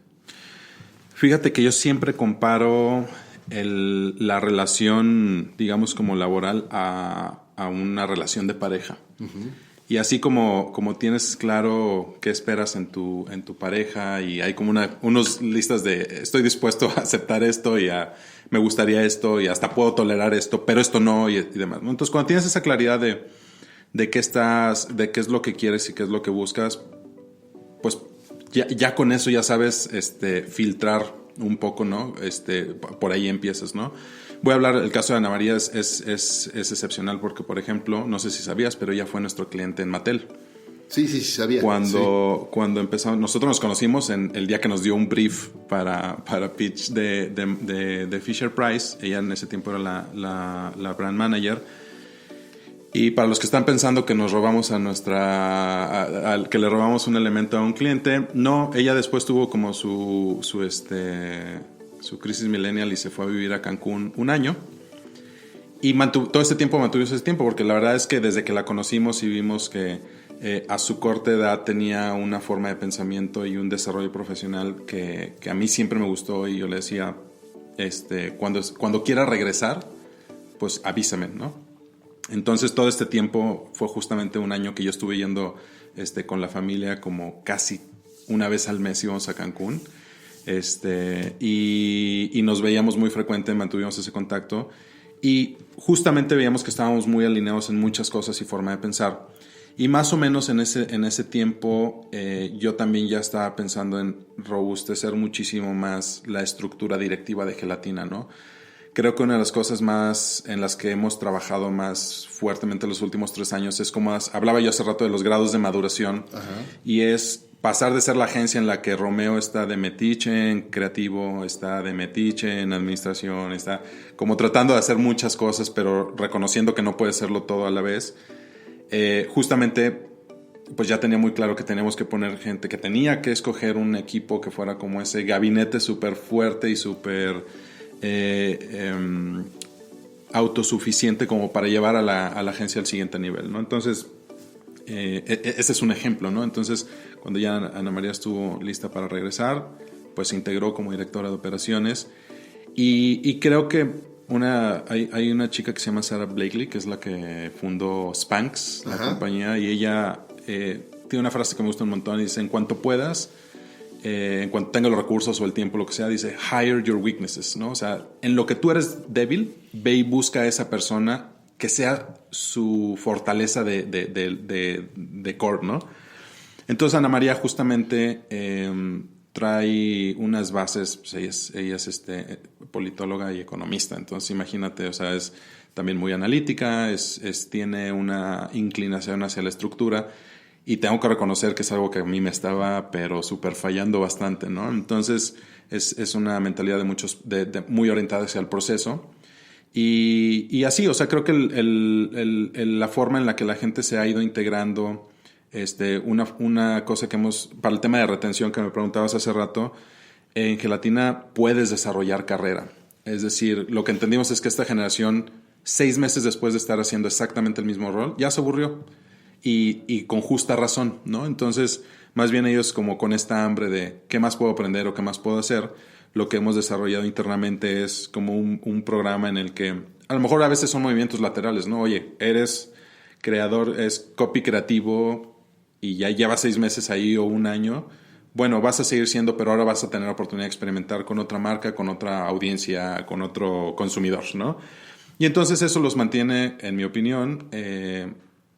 Fíjate que yo siempre comparo la relación, digamos, como laboral a una relación de pareja. Uh-huh. Y así como tienes claro qué esperas en tu pareja, y hay como unos listas de estoy dispuesto a aceptar esto y me gustaría esto y hasta puedo tolerar esto, pero esto no y demás, ¿no? Entonces, cuando tienes esa claridad de qué es lo que quieres y qué es lo que buscas, pues ya con eso ya sabes filtrar un poco, ¿no? Por ahí empiezas, ¿no? Voy a hablar, el caso de Ana María es excepcional porque, por ejemplo, no sé si sabías, pero ella fue nuestro cliente en Mattel. Sí, sabía. Cuando empezamos, nosotros nos conocimos el día que nos dio un brief para pitch de Fisher Price. Ella en ese tiempo era la brand manager. Y para los que están pensando que nos robamos que le robamos un elemento a un cliente, no, ella después tuvo como su crisis millennial y se fue a vivir a Cancún 1 año. Y todo ese tiempo mantuvimos ese tiempo, porque la verdad es que desde que la conocimos y vimos que a su corta edad tenía una forma de pensamiento y un desarrollo profesional que a mí siempre me gustó, y yo le decía, cuando quiera regresar, pues avísame, ¿no? Entonces todo este tiempo fue justamente 1 año que yo estuve yendo con la familia como casi una vez al mes íbamos a Cancún, y nos veíamos muy frecuente, mantuvimos ese contacto y justamente veíamos que estábamos muy alineados en muchas cosas y forma de pensar. Y más o menos en ese tiempo yo también ya estaba pensando en robustecer muchísimo más la estructura directiva de Gelatina, ¿no? creo que una de las cosas más en las que hemos trabajado más fuertemente los últimos 3 años es como hablaba yo hace rato de los grados de maduración. Ajá. Y es pasar de ser la agencia en la que Romeo está de metiche en creativo, está de metiche en administración, está como tratando de hacer muchas cosas, pero reconociendo que no puede hacerlo todo a la vez. Justamente, pues ya tenía muy claro que teníamos que poner gente, que tenía que escoger un equipo que fuera como ese gabinete súper fuerte y súper autosuficiente como para llevar a la agencia al siguiente nivel, ¿no? Entonces, ese es un ejemplo, ¿no? Entonces, cuando ya Ana María estuvo lista para regresar, pues se integró como directora de operaciones. Y creo que hay una chica que se llama Sarah Blakely, que es la que fundó Spanx, la compañía, y ella tiene una frase que me gusta un montón, y dice: en cuanto puedas, en cuanto tenga los recursos o el tiempo, lo que sea, dice, hire your weaknesses, ¿no? O sea, en lo que tú eres débil, ve y busca a esa persona que sea su fortaleza de core, ¿no? Entonces Ana María justamente trae unas bases, pues ella es politóloga y economista, entonces imagínate, o sea, es también muy analítica, tiene una inclinación hacia la estructura, y tengo que reconocer que es algo que a mí me estaba pero súper fallando bastante, ¿no? Entonces es una mentalidad muy orientada hacia el proceso. Y así, o sea, creo que la forma en la que la gente se ha ido integrando, una cosa que para el tema de retención que me preguntabas hace rato, en Gelatina puedes desarrollar carrera. Es decir, lo que entendimos es que esta generación, 6 meses después de estar haciendo exactamente el mismo rol, ya se aburrió. Y con justa razón, ¿no? Entonces, más bien ellos como con esta hambre de qué más puedo aprender o qué más puedo hacer, lo que hemos desarrollado internamente es como un programa en el que a lo mejor a veces son movimientos laterales, ¿no? Oye, eres creador, es copy creativo y ya llevas 6 meses ahí o 1 año. Bueno, vas a seguir siendo, pero ahora vas a tener la oportunidad de experimentar con otra marca, con otra audiencia, con otro consumidor, ¿no? Y entonces eso los mantiene, en mi opinión,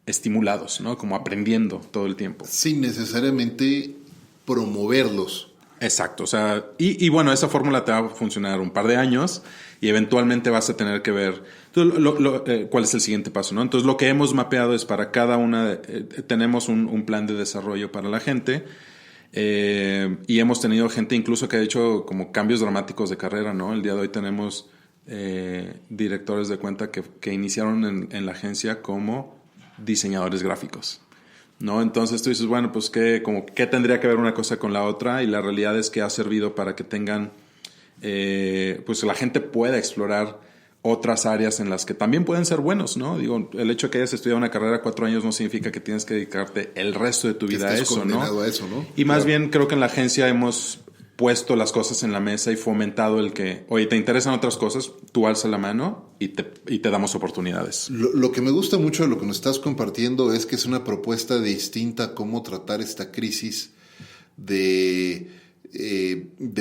estimulados, ¿no? Como aprendiendo todo el tiempo. Sin necesariamente promoverlos. Exacto, o sea, y bueno, esa fórmula te va a funcionar un par de años y eventualmente vas a tener que ver cuál es el siguiente paso, ¿no? Entonces, lo que hemos mapeado es para cada una, tenemos un plan de desarrollo para la gente, y hemos tenido gente incluso que ha hecho como cambios dramáticos de carrera, ¿no? El día de hoy tenemos directores de cuenta que iniciaron en la agencia como diseñadores gráficos, ¿no? Entonces tú dices, bueno, pues ¿qué tendría que ver una cosa con la otra? Y la realidad es que ha servido para que tengan, pues la gente pueda explorar otras áreas en las que también pueden ser buenos, ¿no? Digo, el hecho de que hayas estudiado una carrera 4 años no significa que tienes que dedicarte el resto de tu vida a eso, ¿no? A eso, ¿no? Y más bien creo que en la agencia hemos puesto las cosas en la mesa y fomentado el que, oye, ¿te interesan otras cosas? Tú alza la mano y te damos oportunidades. Lo que me gusta mucho de lo que nos estás compartiendo es que es una propuesta distinta cómo tratar esta crisis de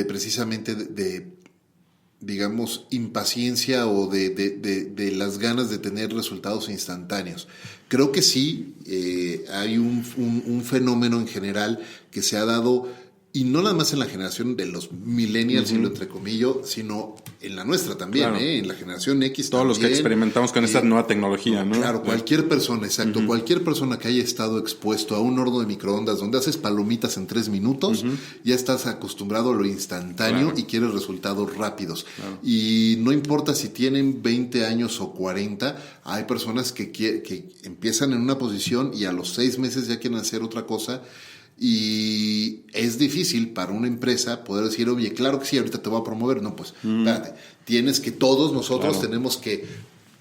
precisamente digamos, impaciencia o de las ganas de tener resultados instantáneos. Creo que sí, hay un fenómeno en general que se ha dado, y no nada más en la generación de los millennials, y lo entrecomillo, sino en la nuestra también, claro. En la generación X todos también. Los que experimentamos con esta nueva tecnología, ¿no? Claro, cualquier persona, exacto. Cualquier persona que haya estado expuesto a un horno de microondas donde haces palomitas en 3 minutos, ya estás acostumbrado a lo instantáneo, claro. Y quieres resultados rápidos. Claro. Y no importa si tienen 20 años o 40, hay personas que empiezan en una posición y a los 6 meses ya quieren hacer otra cosa. Y es difícil para una empresa poder decir, oye, claro que sí, ahorita te voy a promover. No, pues, espérate, todos nosotros claro. Tenemos que,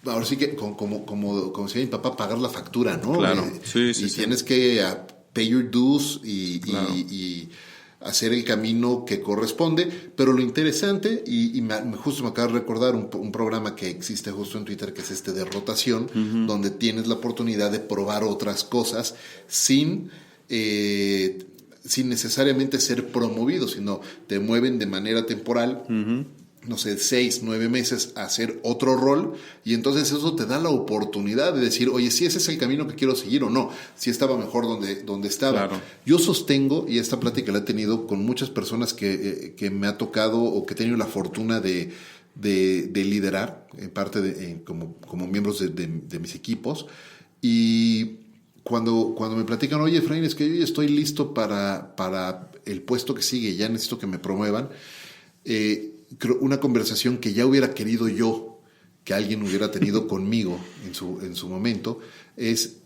ahora sí que, como decía mi papá, pagar la factura, ¿no? Claro, sí. Tienes que pay your dues claro. y hacer el camino que corresponde. Pero lo interesante, justo me acabo de recordar un programa que existe justo en Twitter, que es de rotación, donde tienes la oportunidad de probar otras cosas sin necesariamente ser promovido, sino te mueven de manera temporal, no sé, 6, 9 meses a hacer otro rol, y entonces eso te da la oportunidad de decir, oye, si ese es el camino que quiero seguir o no, si estaba mejor donde estaba. Claro. Yo sostengo, y esta plática la he tenido con muchas personas que me ha tocado o que he tenido la fortuna de de liderar, en parte como miembros de mis equipos. Y cuando me platican, oye, Efraín, es que yo ya estoy listo para el puesto que sigue, ya necesito que me promuevan, creo una conversación que ya hubiera querido yo que alguien hubiera tenido conmigo en su momento, es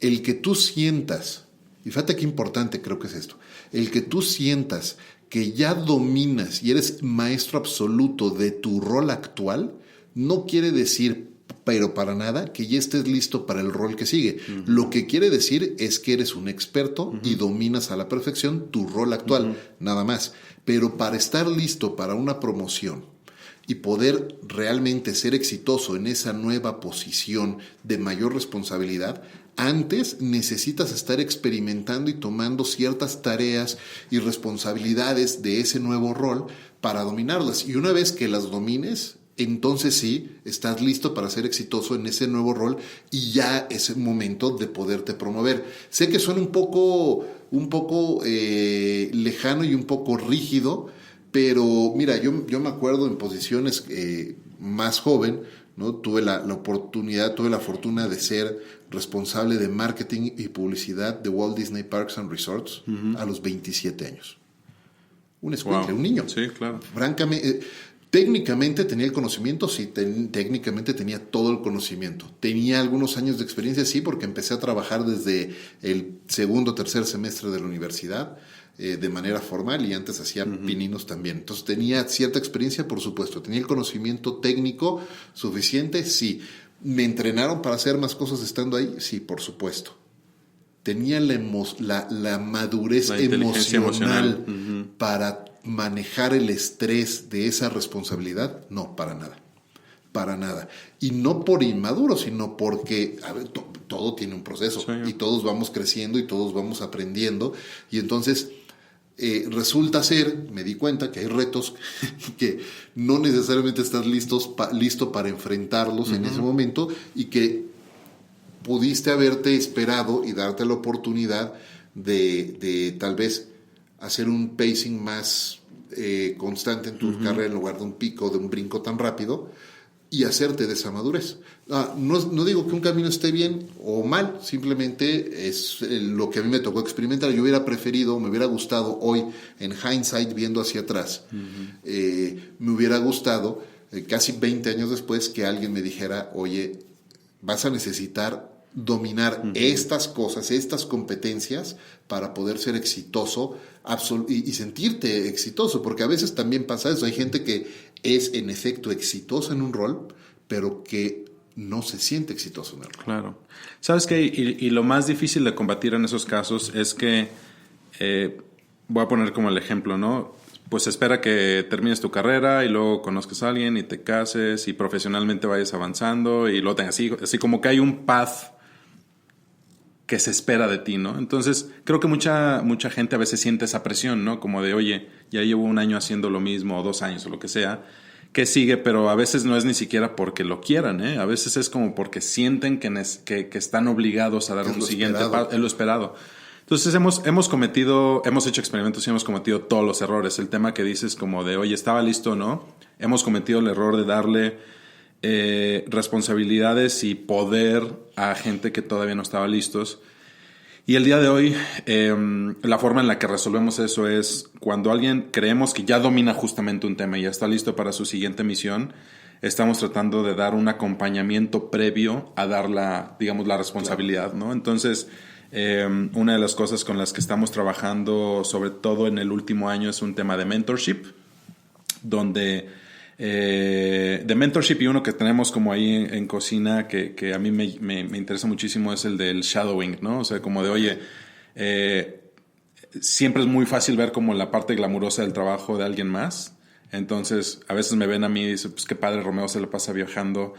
el que tú sientas, y fíjate qué importante creo que es esto, el que tú sientas que ya dominas y eres maestro absoluto de tu rol actual, no quiere decir, pero para nada, que ya estés listo para el rol que sigue. Uh-huh. Lo que quiere decir es que eres un experto, uh-huh, y dominas a la perfección tu rol actual, uh-huh, nada más. Pero para estar listo para una promoción y poder realmente ser exitoso en esa nueva posición de mayor responsabilidad, antes necesitas estar experimentando y tomando ciertas tareas y responsabilidades de ese nuevo rol para dominarlas. Y una vez que las domines, entonces sí, estás listo para ser exitoso en ese nuevo rol y ya es el momento de poderte promover. Sé que suena un poco lejano y un poco rígido, pero mira, yo me acuerdo en posiciones más joven, ¿no? Tuve la fortuna de ser responsable de marketing y publicidad de Walt Disney Parks and Resorts, uh-huh, a los 27 años. Un escuincle, wow, un niño. Sí, claro. Francamente, técnicamente tenía el conocimiento, sí, técnicamente tenía todo el conocimiento. Tenía algunos años de experiencia, sí, porque empecé a trabajar desde el segundo o tercer semestre de la universidad, de manera formal, y antes hacía, uh-huh, pininos también. Entonces tenía cierta experiencia, por supuesto. Tenía el conocimiento técnico suficiente, sí. ¿Me entrenaron para hacer más cosas estando ahí? Sí, por supuesto. Tenía la madurez emocional, uh-huh, para manejar el estrés de esa responsabilidad. No, para nada. Para nada. Y no por inmaduro, sino porque todo tiene un proceso, sí, y todos vamos creciendo y todos vamos aprendiendo. Y entonces resulta ser, me di cuenta que hay retos que no necesariamente estás listo para enfrentarlos, uh-huh, en ese momento, y que pudiste haberte esperado y darte la oportunidad de tal vez hacer un pacing más constante en tu, uh-huh, carrera, en lugar de un pico, de un brinco tan rápido, y hacerte de esa madurez. No digo que un camino esté bien o mal, simplemente es lo que a mí me tocó experimentar. Yo hubiera preferido, me hubiera gustado hoy, en hindsight, viendo hacia atrás, uh-huh, me hubiera gustado, casi 20 años después, que alguien me dijera, oye, vas a necesitar dominar, uh-huh, estas cosas, estas competencias, para poder ser exitoso y sentirte exitoso, porque a veces también pasa eso. Hay gente que es en efecto exitosa en un rol, pero que no se siente exitoso en el rol. Claro. ¿Sabes qué? Y lo más difícil de combatir en esos casos es que, voy a poner como el ejemplo, ¿no? Pues espera que termines tu carrera y luego conozcas a alguien y te cases y profesionalmente vayas avanzando y luego tengas hijos. Así como que hay un path que se espera de ti, ¿no? Entonces, creo que mucha gente a veces siente esa presión, ¿no? Como de, oye, ya llevo un año haciendo lo mismo, o 2 años, o lo que sea, ¿qué sigue? Pero a veces no es ni siquiera porque lo quieran, ¿eh? A veces es como porque sienten que están obligados a dar un siguiente paso. Es lo esperado. Entonces, hemos hecho experimentos y hemos cometido todos los errores. El tema que dices como de, oye, ¿estaba listo o no? Hemos cometido el error de darle responsabilidades y poder a gente que todavía no estaba listos. Y el día de hoy, la forma en la que resolvemos eso es cuando alguien creemos que ya domina justamente un tema y ya está listo para su siguiente misión, estamos tratando de dar un acompañamiento previo a dar la responsabilidad, claro, ¿no? Entonces, una de las cosas con las que estamos trabajando, sobre todo en el último año, es un tema de mentorship, donde de mentorship, y uno que tenemos como ahí en cocina que a mí me interesa muchísimo es el del shadowing, ¿no? O sea, como de, oye, siempre es muy fácil ver como la parte glamurosa del trabajo de alguien más. Entonces, a veces me ven a mí y dicen, pues qué padre, Romeo se lo pasa viajando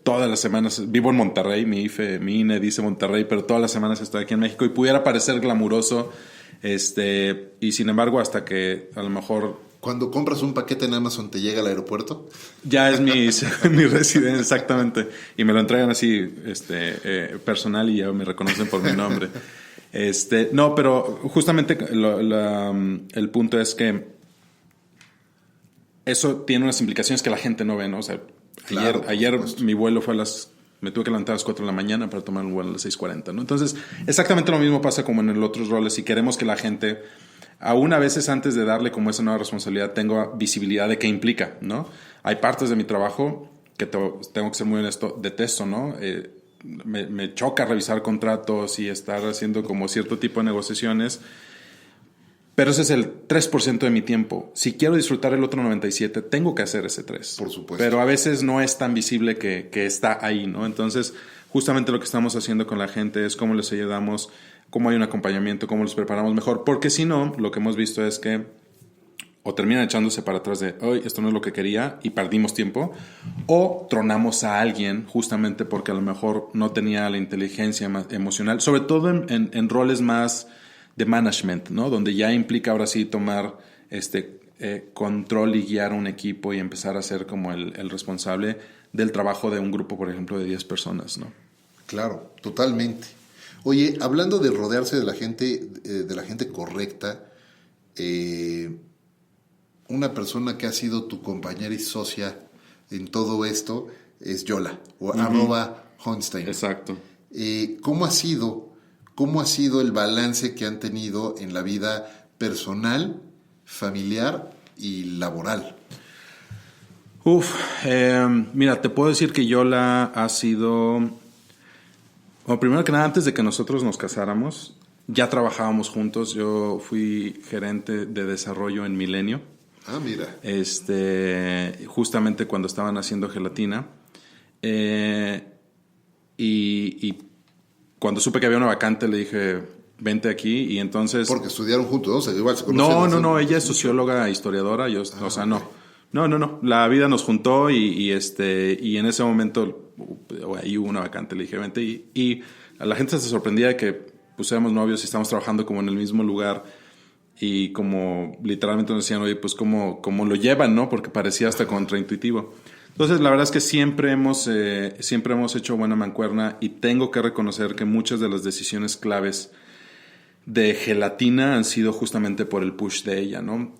todas las semanas. Vivo en Monterrey, mi INE dice Monterrey, pero todas las semanas estoy aquí en México y pudiera parecer glamuroso, y sin embargo, hasta que a lo mejor... Cuando compras un paquete en Amazon, ¿te llega al aeropuerto? Ya es mi residencia, exactamente. Y me lo entregan así, personal, y ya me reconocen por mi nombre. No, pero justamente el punto es que eso tiene unas implicaciones que la gente no ve, ¿no? O sea, Claro, ayer mi vuelo fue me tuve que levantar a las 4 de la mañana para tomar un vuelo a las 6:40, ¿no? Entonces, exactamente lo mismo pasa como en los otros roles. Si queremos que la gente, aún a veces antes de darle como esa nueva responsabilidad, tenga visibilidad de qué implica, ¿no? Hay partes de mi trabajo que tengo que ser muy honesto, detesto, ¿no? Me choca revisar contratos y estar haciendo como cierto tipo de negociaciones. Pero ese es el 3% de mi tiempo. Si quiero disfrutar el otro 97%, tengo que hacer ese 3%. Por supuesto. Pero a veces no es tan visible que está ahí, ¿no? Entonces, justamente lo que estamos haciendo con la gente es cómo les ayudamos, cómo hay un acompañamiento, cómo los preparamos mejor. Porque si no, lo que hemos visto es que o terminan echándose para atrás de, hoy esto no es lo que quería y perdimos tiempo, o tronamos a alguien justamente porque a lo mejor no tenía la inteligencia emocional, sobre todo en roles más de management, ¿no? Donde ya implica ahora sí tomar control y guiar a un equipo y empezar a ser como el responsable del trabajo de un grupo, por ejemplo, de 10 personas, ¿no? Claro, totalmente. Oye, hablando de rodearse de la gente correcta, una persona que ha sido tu compañera y socia en todo esto es Yola, o @Honstein. Exacto. ¿Cómo ha sido el balance que han tenido en la vida personal, familiar y laboral? Mira, te puedo decir que Yola ha sido... Bueno, primero que nada, antes de que nosotros nos casáramos, ya trabajábamos juntos. Yo fui gerente de desarrollo en Milenio. Ah, mira. Justamente cuando estaban haciendo gelatina. Y cuando supe que había una vacante, le dije, vente aquí. Y entonces... Porque estudiaron juntos, ¿no? O sea, igual se conocen. No. Ella es socióloga, historiadora. O sea, no. No. La vida nos juntó y en ese momento ahí hubo una vacante. Le dije, vente. Y a la gente se sorprendía de que pues éramos novios y estábamos trabajando como en el mismo lugar. Y como literalmente nos decían, oye, pues cómo lo llevan, ¿no? Porque parecía hasta contraintuitivo. Entonces, la verdad es que siempre hemos hecho buena mancuerna y tengo que reconocer que muchas de las decisiones claves de gelatina han sido justamente por el push de ella, ¿no?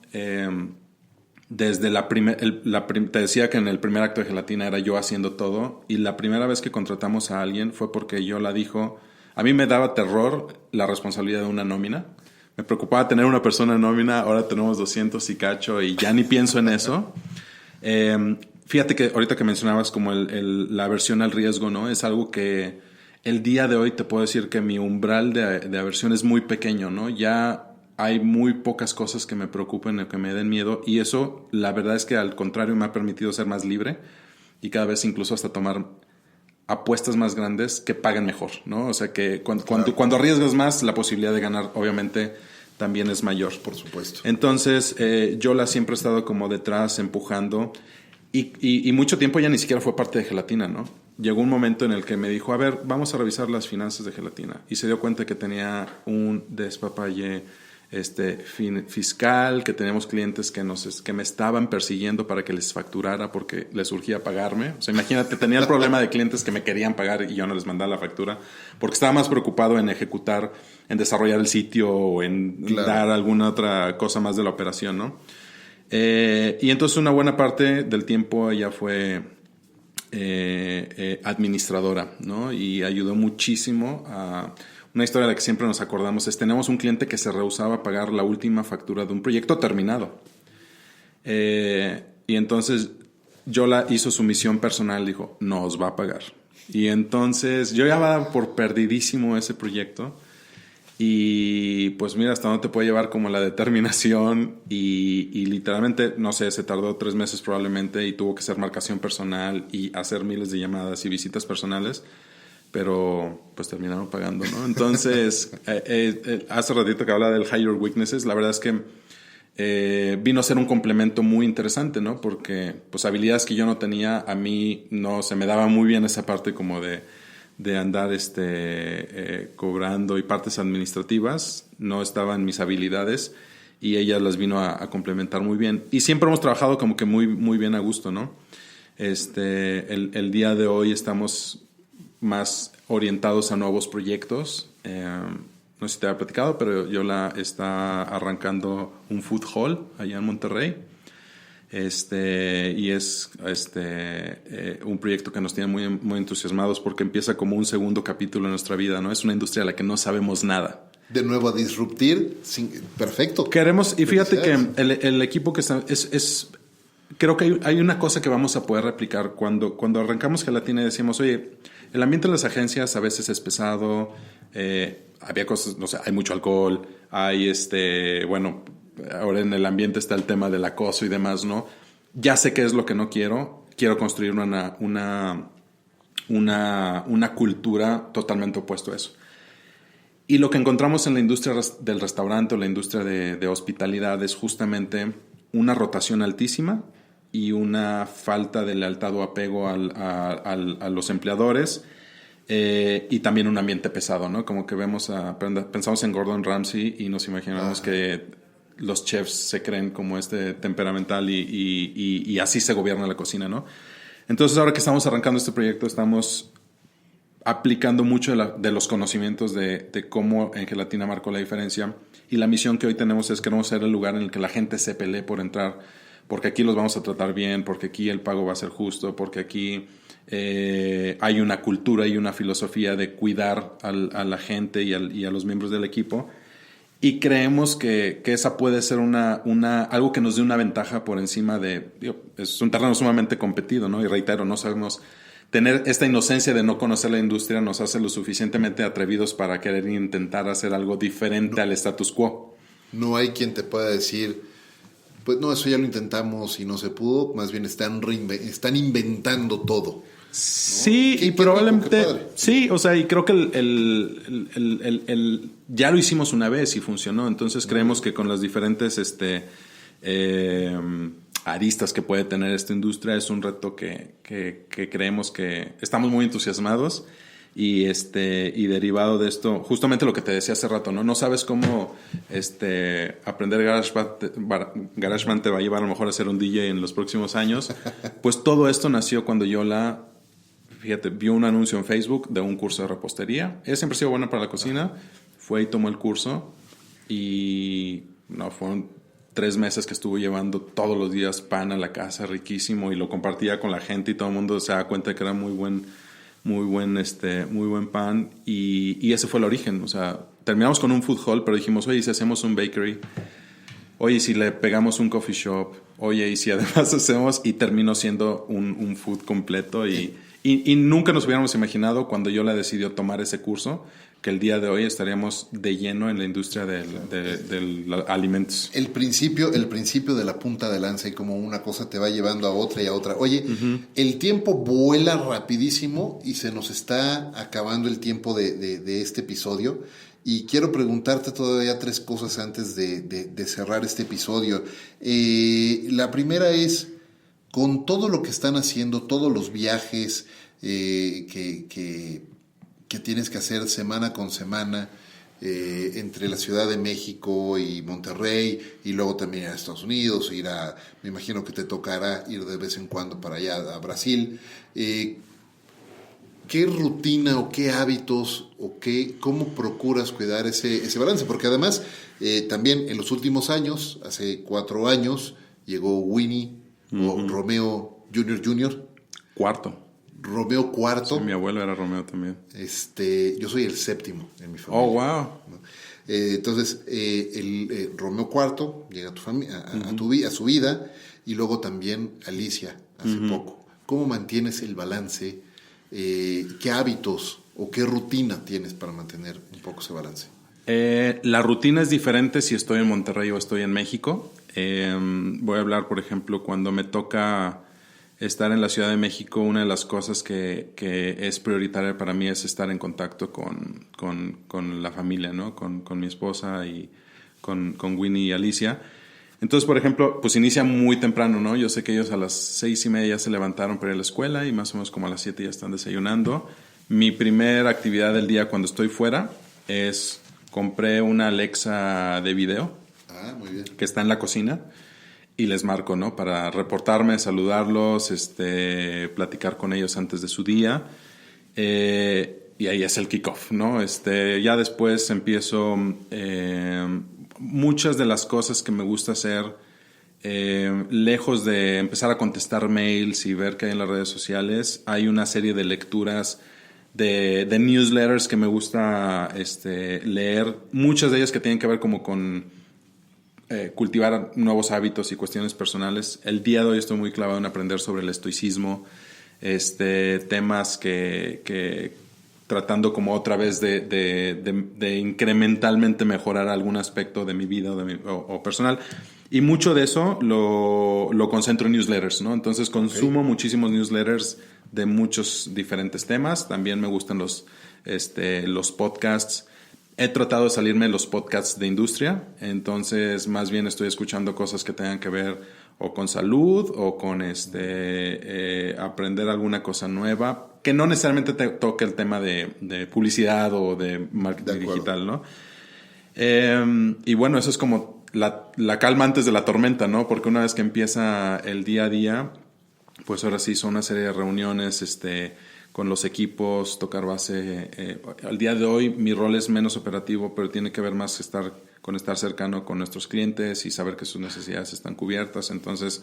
Desde te decía que en el primer acto de gelatina era yo haciendo todo y la primera vez que contratamos a alguien fue porque yo la dijo, a mí me daba terror la responsabilidad de una nómina. Me preocupaba tener una persona en nómina, ahora tenemos 200 y cacho y ya ni pienso en eso. Fíjate que ahorita que mencionabas como la aversión al riesgo, ¿no? Es algo que el día de hoy te puedo decir que mi umbral de aversión es muy pequeño, ¿no? Ya hay muy pocas cosas que me preocupen o que me den miedo y eso la verdad es que al contrario me ha permitido ser más libre y cada vez incluso hasta tomar apuestas más grandes que paguen mejor, ¿no? O sea que cuando arriesgas más, la posibilidad de ganar obviamente también es mayor. Por supuesto. Entonces, Yola siempre ha estado como detrás, empujando y mucho tiempo ya ni siquiera fue parte de Gelatina, ¿no? Llegó un momento en el que me dijo, a ver, vamos a revisar las finanzas de Gelatina y se dio cuenta que tenía un despapalle fiscal, que teníamos clientes que me estaban persiguiendo para que les facturara porque les urgía pagarme. O sea, imagínate, tenía el problema de clientes que me querían pagar y yo no les mandaba la factura porque estaba más preocupado en ejecutar, en desarrollar el sitio o en dar alguna otra cosa más de la operación, ¿no? Y entonces una buena parte del tiempo ella fue administradora, ¿no? Y ayudó muchísimo a... Una historia de la que siempre nos acordamos es, tenemos un cliente que se rehusaba a pagar la última factura de un proyecto terminado. Y entonces Yola hizo su misión personal, dijo, nos va a pagar. Y entonces yo ya daba por perdidísimo ese proyecto. Y pues mira, hasta dónde te puede llevar como la determinación y literalmente, no sé, se tardó 3 meses probablemente y tuvo que hacer marcación personal y hacer miles de llamadas y visitas personales. Pero pues terminaron pagando, ¿no? Entonces, hace ratito que hablaba del Higher Weaknesses, la verdad es que vino a ser un complemento muy interesante, ¿no? Porque pues habilidades que yo no tenía, a mí no se me daba muy bien esa parte como de andar cobrando y partes administrativas, no estaban mis habilidades y ella las vino a complementar muy bien. Y siempre hemos trabajado como que muy, muy bien a gusto, ¿no? El día de hoy estamos más orientados a nuevos proyectos. No sé si te había platicado, pero Yola está arrancando un food hall allá en Monterrey. Y es un proyecto que nos tiene muy, muy entusiasmados porque empieza como un segundo capítulo en nuestra vida, ¿no? Es una industria a la que no sabemos nada. De nuevo a disruptir, perfecto. Queremos, y fíjate que el equipo que está, creo que hay una cosa que vamos a poder replicar. Cuando arrancamos Gelatina decíamos, oye, el ambiente de las agencias a veces es pesado, había cosas, no sé, hay mucho alcohol, hay bueno, ahora en el ambiente está el tema del acoso y demás, ¿no? Ya sé qué es lo que no quiero construir una cultura totalmente opuesta a eso. Y lo que encontramos en la industria del restaurante o la industria de hospitalidad es justamente una rotación altísima y una falta de lealtad o apego a los empleadores, y también un ambiente pesado, ¿no? Como que pensamos en Gordon Ramsay y nos imaginamos que los chefs se creen como temperamental y así se gobierna la cocina, ¿no? Entonces ahora que estamos arrancando este proyecto estamos aplicando mucho de los conocimientos de cómo en Gelatina marcó la diferencia, y la misión que hoy tenemos es queremos ser el lugar en el que la gente se pelee por entrar, porque aquí los vamos a tratar bien, porque aquí el pago va a ser justo, porque aquí hay una cultura y una filosofía de cuidar a la gente y a los miembros del equipo, y creemos que esa puede ser algo que nos dé una ventaja por encima es un terreno sumamente competido, ¿no? Y reitero, no sabemos. Tener esta inocencia de no conocer la industria nos hace lo suficientemente atrevidos para querer intentar hacer algo diferente al status quo. No hay quien te pueda decir, pues no, eso ya lo intentamos y no se pudo. Más bien están inventando todo, ¿no? Sí, y probablemente... Sí, o sea, y creo que ya lo hicimos una vez y funcionó. Entonces creemos que con las diferentes aristas que puede tener esta industria es un reto que creemos que estamos muy entusiasmados, y derivado de esto, justamente lo que te decía hace rato, no sabes cómo aprender GarageBand te va a llevar a lo mejor a ser un DJ en los próximos años. Pues todo esto nació cuando vio un anuncio en Facebook de un curso de repostería. Ella siempre ha sido buena para la cocina, fue y tomó el curso, y fueron 3 meses que estuvo llevando todos los días pan a la casa, riquísimo, y lo compartía con la gente y todo el mundo se da cuenta que era muy buen pan, y ese fue el origen. O sea, terminamos con un food hall, pero dijimos, oye, ¿y si hacemos un bakery? Oye, ¿y si le pegamos un coffee shop? Oye, ¿y si además hacemos? Y terminó siendo un food completo, y nunca nos hubiéramos imaginado, cuando yo la decidió tomar ese curso, que el día de hoy estaríamos de lleno en la industria del alimentos. El principio de la punta de lanza, y como una cosa te va llevando a otra y a otra. Oye, el tiempo vuela rapidísimo y se nos está acabando el tiempo de este episodio. Y quiero preguntarte todavía 3 cosas antes de cerrar este episodio. La primera es, con todo lo que están haciendo, todos los viajes que tienes que hacer semana con semana, entre la Ciudad de México y Monterrey, y luego también a Estados Unidos, me imagino que te tocará ir de vez en cuando para allá a Brasil. ¿Qué rutina o qué hábitos cómo procuras cuidar ese balance? Porque además, también en los últimos años, hace 4 años, llegó Winnie, o Romeo Jr. Cuarto. Romeo IV. Sí, mi abuelo era Romeo también. Yo soy el 7º en mi familia. Oh, wow. ¿No? Entonces, Romeo IV llega a su vida, y luego también Alicia, hace poco. ¿Cómo mantienes el balance? ¿Qué hábitos o qué rutina tienes para mantener un poco ese balance? La rutina es diferente si estoy en Monterrey o estoy en México. Voy a hablar, por ejemplo, cuando me toca estar en la Ciudad de México, una de las cosas que es prioritaria para mí es estar en contacto con la familia, ¿no? Con mi esposa y con Winnie y Alicia. Entonces, por ejemplo, pues inicia muy temprano, ¿no? Yo sé que ellos a las 6:30 ya se levantaron para ir a la escuela, y más o menos como a las 7 ya están desayunando. Mi primera actividad del día cuando estoy fuera es compré una Alexa de video. Muy bien. Que está en la cocina, y les marco, ¿no? Para reportarme, saludarlos, platicar con ellos antes de su día. Y ahí es el kickoff, ¿no? Ya después empiezo... muchas de las cosas que me gusta hacer lejos de empezar a contestar mails y ver qué hay en las redes sociales, hay una serie de lecturas de newsletters que me gusta leer, muchas de ellas que tienen que ver como con cultivar nuevos hábitos y cuestiones personales. El día de hoy estoy muy clavado en aprender sobre el estoicismo, temas que tratando como otra vez de incrementalmente mejorar algún aspecto de mi vida o personal. Y mucho de eso lo concentro en newsletters, ¿no? Entonces consumo muchísimos newsletters de muchos diferentes temas. También me gustan los podcasts. He tratado de salirme de los podcasts de industria, entonces más bien estoy escuchando cosas que tengan que ver o con salud o con aprender alguna cosa nueva, que no necesariamente te toque el tema de publicidad o de marketing digital, ¿no? Y bueno, eso es como la calma antes de la tormenta, ¿no? Porque una vez que empieza el día a día, pues ahora sí son una serie de reuniones, con los equipos, tocar base. Al día de hoy mi rol es menos operativo, pero tiene que ver más estar cercano con nuestros clientes y saber que sus necesidades están cubiertas. Entonces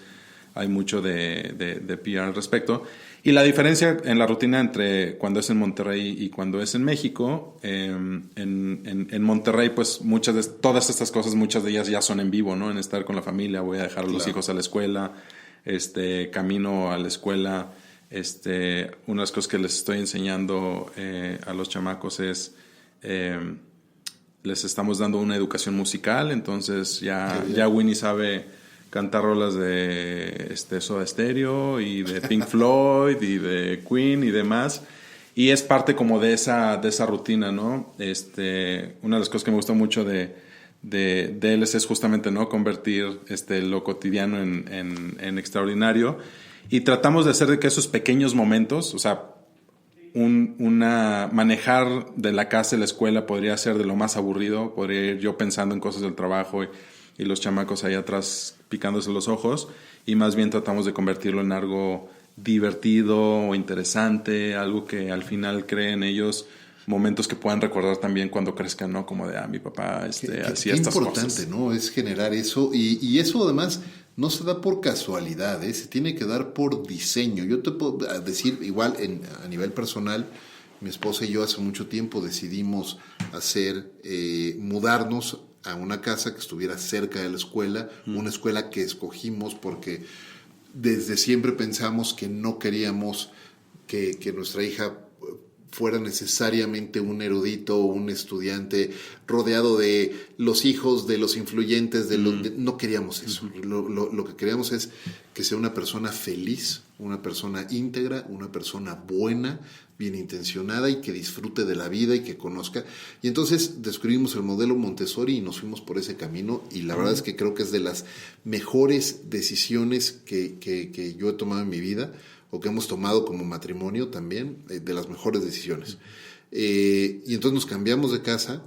hay mucho de PR al respecto. Y la diferencia en la rutina entre cuando es en Monterrey y cuando es en México, en Monterrey pues todas estas cosas, muchas de ellas ya son en vivo, ¿no? En estar con la familia, voy a dejar a los hijos a la escuela, camino a la escuela. Una de las cosas que les estoy enseñando a los chamacos es les estamos dando una educación musical, entonces ya Winnie sabe cantar rolas de Soda Stereo y de Pink Floyd y de Queen y demás, y es parte como de esa rutina, ¿no? Una de las cosas que me gusta mucho de él es justamente, ¿no? Convertir lo cotidiano en extraordinario. Y tratamos de hacer de que esos pequeños momentos, o sea, manejar de la casa a la escuela podría ser de lo más aburrido, podría ir yo pensando en cosas del trabajo y los chamacos ahí atrás picándose los ojos, y más bien tratamos de convertirlo en algo divertido o interesante, algo que al final creen ellos momentos que puedan recordar también cuando crezcan, ¿no? Como de, mi papá hacía estas cosas. Qué importante, ¿no? Es generar eso, y eso además no se da por casualidad, se tiene que dar por diseño. Yo te puedo decir, igual a nivel personal, mi esposa y yo hace mucho tiempo decidimos mudarnos a una casa que estuviera cerca de la escuela, una escuela que escogimos porque desde siempre pensamos que no queríamos que nuestra hija fuera necesariamente un erudito o un estudiante rodeado de los hijos de los influyentes, no queríamos eso. Lo que queríamos es que sea una persona feliz, una persona íntegra, una persona buena, bien intencionada y que disfrute de la vida y que conozca. Y entonces descubrimos el modelo Montessori y nos fuimos por ese camino, y la verdad es que creo que es de las mejores decisiones que yo he tomado en mi vida, o que hemos tomado como matrimonio también, de las mejores decisiones. Y entonces nos cambiamos de casa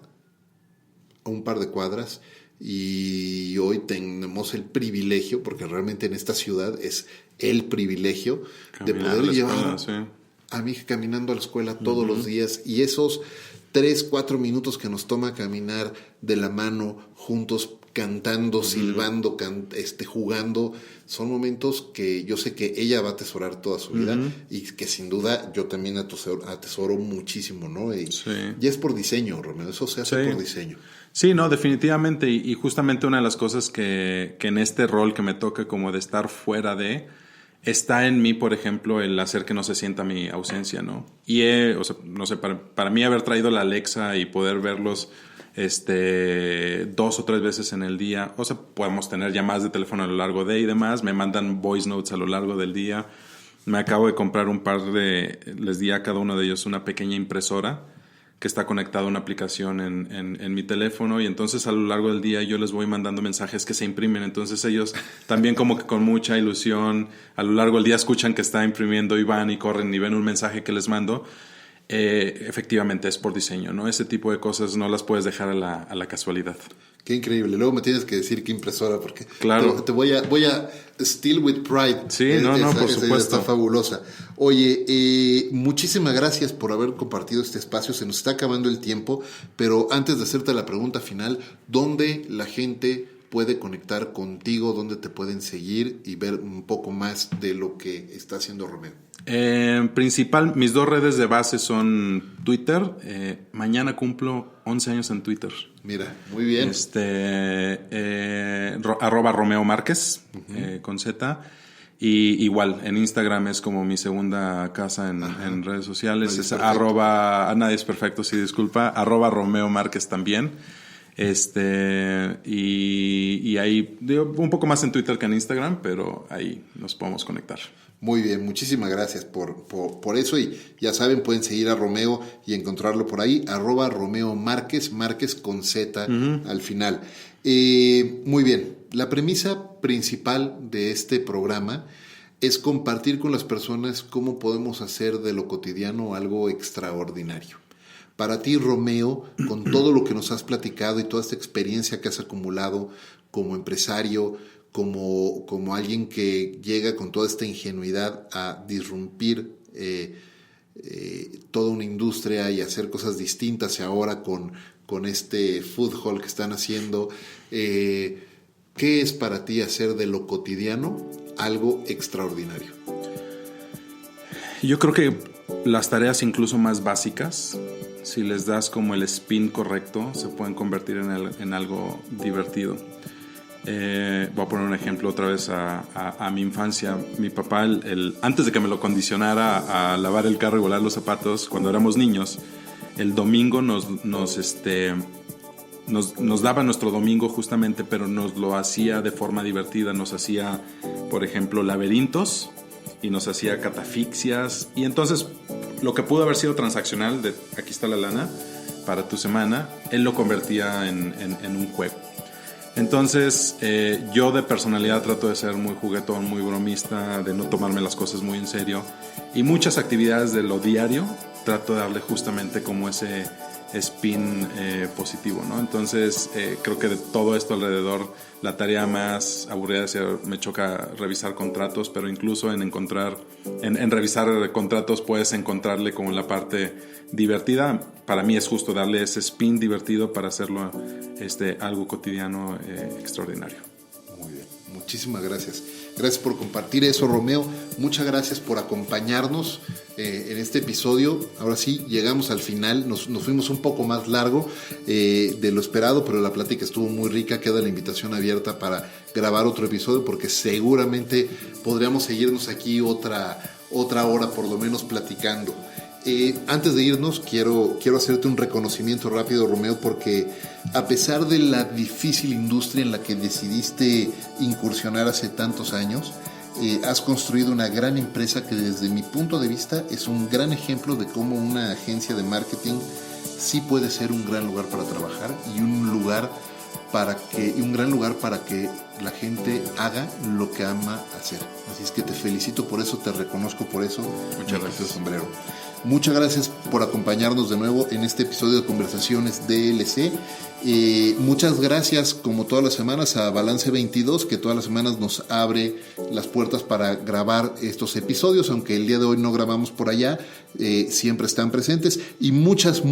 a un par de cuadras, y hoy tenemos el privilegio, porque realmente en esta ciudad es el privilegio de poder llevar a mi hija caminando a la escuela todos los días, y esos 3-4 minutos que nos toma caminar de la mano juntos, cantando, silbando, jugando, son momentos que yo sé que ella va a atesorar toda su vida, y que sin duda yo también atesoro muchísimo, ¿no? Y es por diseño, Romeo, eso se hace por diseño. Sí, no, definitivamente, y justamente una de las cosas que en este rol que me toca como de estar fuera está en mí, por ejemplo, el hacer que no se sienta mi ausencia, ¿no? Y no sé, para mí haber traído la Alexa y poder verlos 2 o 3 veces en el día, o sea, podemos tener llamadas de teléfono a lo largo y demás, me mandan voice notes a lo largo del día. Me acabo de comprar les di a cada uno de ellos una pequeña impresora que está conectada a una aplicación en mi teléfono, y entonces a lo largo del día yo les voy mandando mensajes que se imprimen. Entonces ellos también como que con mucha ilusión a lo largo del día escuchan que está imprimiendo y van y corren y ven un mensaje que les mando. Efectivamente es por diseño, ¿no? Ese tipo de cosas no las puedes dejar a la casualidad. Qué increíble. Luego me tienes que decir qué impresora, porque claro, te voy a Still with Pride. Sí, por supuesto. Está fabulosa. Oye, muchísimas gracias por haber compartido este espacio. Se nos está acabando el tiempo, pero antes de hacerte la pregunta final, ¿dónde la gente puede conectar contigo, dónde te pueden seguir y ver un poco más de lo que está haciendo Romeo? Principal, mis 2 redes de base son Twitter. Mañana cumplo 11 años en Twitter. Mira, muy bien. @ Romeo Márquez, con Z. Y igual, en Instagram es como mi segunda casa en redes sociales. Nadie Es es perfecto. Nadie es perfecto, sí, disculpa. @ Romeo Márquez también. Y ahí, digo, un poco más en Twitter que en Instagram, pero ahí nos podemos conectar. Muy bien, muchísimas gracias por eso, y ya saben, pueden seguir a Romeo y encontrarlo por ahí, @ Romeo Márquez, Márquez con Z al final. Muy bien, la premisa principal de este programa es compartir con las personas cómo podemos hacer de lo cotidiano algo extraordinario. Para ti, Romeo, con todo lo que nos has platicado y toda esta experiencia que has acumulado como empresario, como alguien que llega con toda esta ingenuidad a disrumpir toda una industria y hacer cosas distintas, y ahora con este food hall que están haciendo, ¿qué es para ti hacer de lo cotidiano algo extraordinario? Yo creo que las tareas incluso más básicas, si les das como el spin correcto, se pueden convertir en algo divertido. Voy a poner un ejemplo otra vez a mi infancia. Mi papá, antes de que me lo condicionara a lavar el carro y volar los zapatos, cuando éramos niños, el domingo nos daba nuestro domingo justamente, pero nos lo hacía de forma divertida. Nos hacía, por ejemplo, laberintos y nos hacía catafixias. Y entonces, lo que pudo haber sido transaccional, de aquí está la lana para tu semana, él lo convertía en un juego. Entonces, yo de personalidad trato de ser muy juguetón, muy bromista, de no tomarme las cosas muy en serio. Y muchas actividades de lo diario trato de darle justamente como ese spin positivo, ¿no? Entonces, creo que de todo esto alrededor, la tarea más aburrida me choca revisar contratos, pero incluso en revisar contratos puedes encontrarle como la parte divertida. Para mí es justo darle ese spin divertido para hacerlo algo cotidiano extraordinario. Muy bien, muchísimas gracias. Gracias por compartir eso, Romeo. Muchas gracias por acompañarnos en este episodio. Ahora sí, llegamos al final. Nos fuimos un poco más largo de lo esperado, pero la plática estuvo muy rica. Queda la invitación abierta para grabar otro episodio, porque seguramente podríamos seguirnos aquí otra hora por lo menos platicando. Antes de irnos, quiero hacerte un reconocimiento rápido, Romeo, porque a pesar de la difícil industria en la que decidiste incursionar hace tantos años, has construido una gran empresa que, desde mi punto de vista, es un gran ejemplo de cómo una agencia de marketing sí puede ser un gran lugar para trabajar y un gran lugar para que la gente haga lo que ama hacer. Así es que te felicito por eso, te reconozco por eso. Muchas gracias. Sombrero. Muchas gracias por acompañarnos de nuevo en este episodio de Conversaciones DLC. Muchas gracias, como todas las semanas, a Balance 22, que todas las semanas nos abre las puertas para grabar estos episodios, aunque el día de hoy no grabamos por allá, siempre están presentes. Y muchas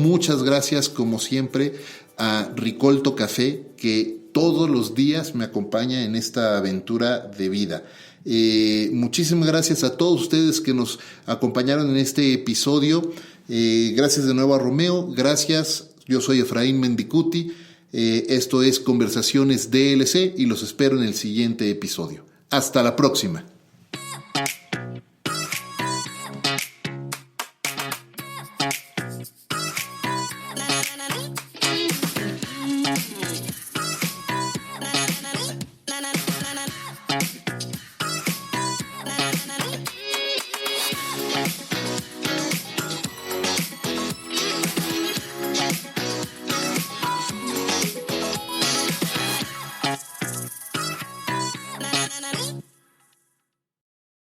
gracias, como siempre, a Ricolto Café, que todos los días me acompaña en esta aventura de vida. Muchísimas gracias a todos ustedes que nos acompañaron en este episodio. Gracias de nuevo a Romeo. Gracias. Yo soy Efraín Mendicuti. Esto es Conversaciones DLC y los espero en el siguiente episodio. Hasta la próxima. Na na na na.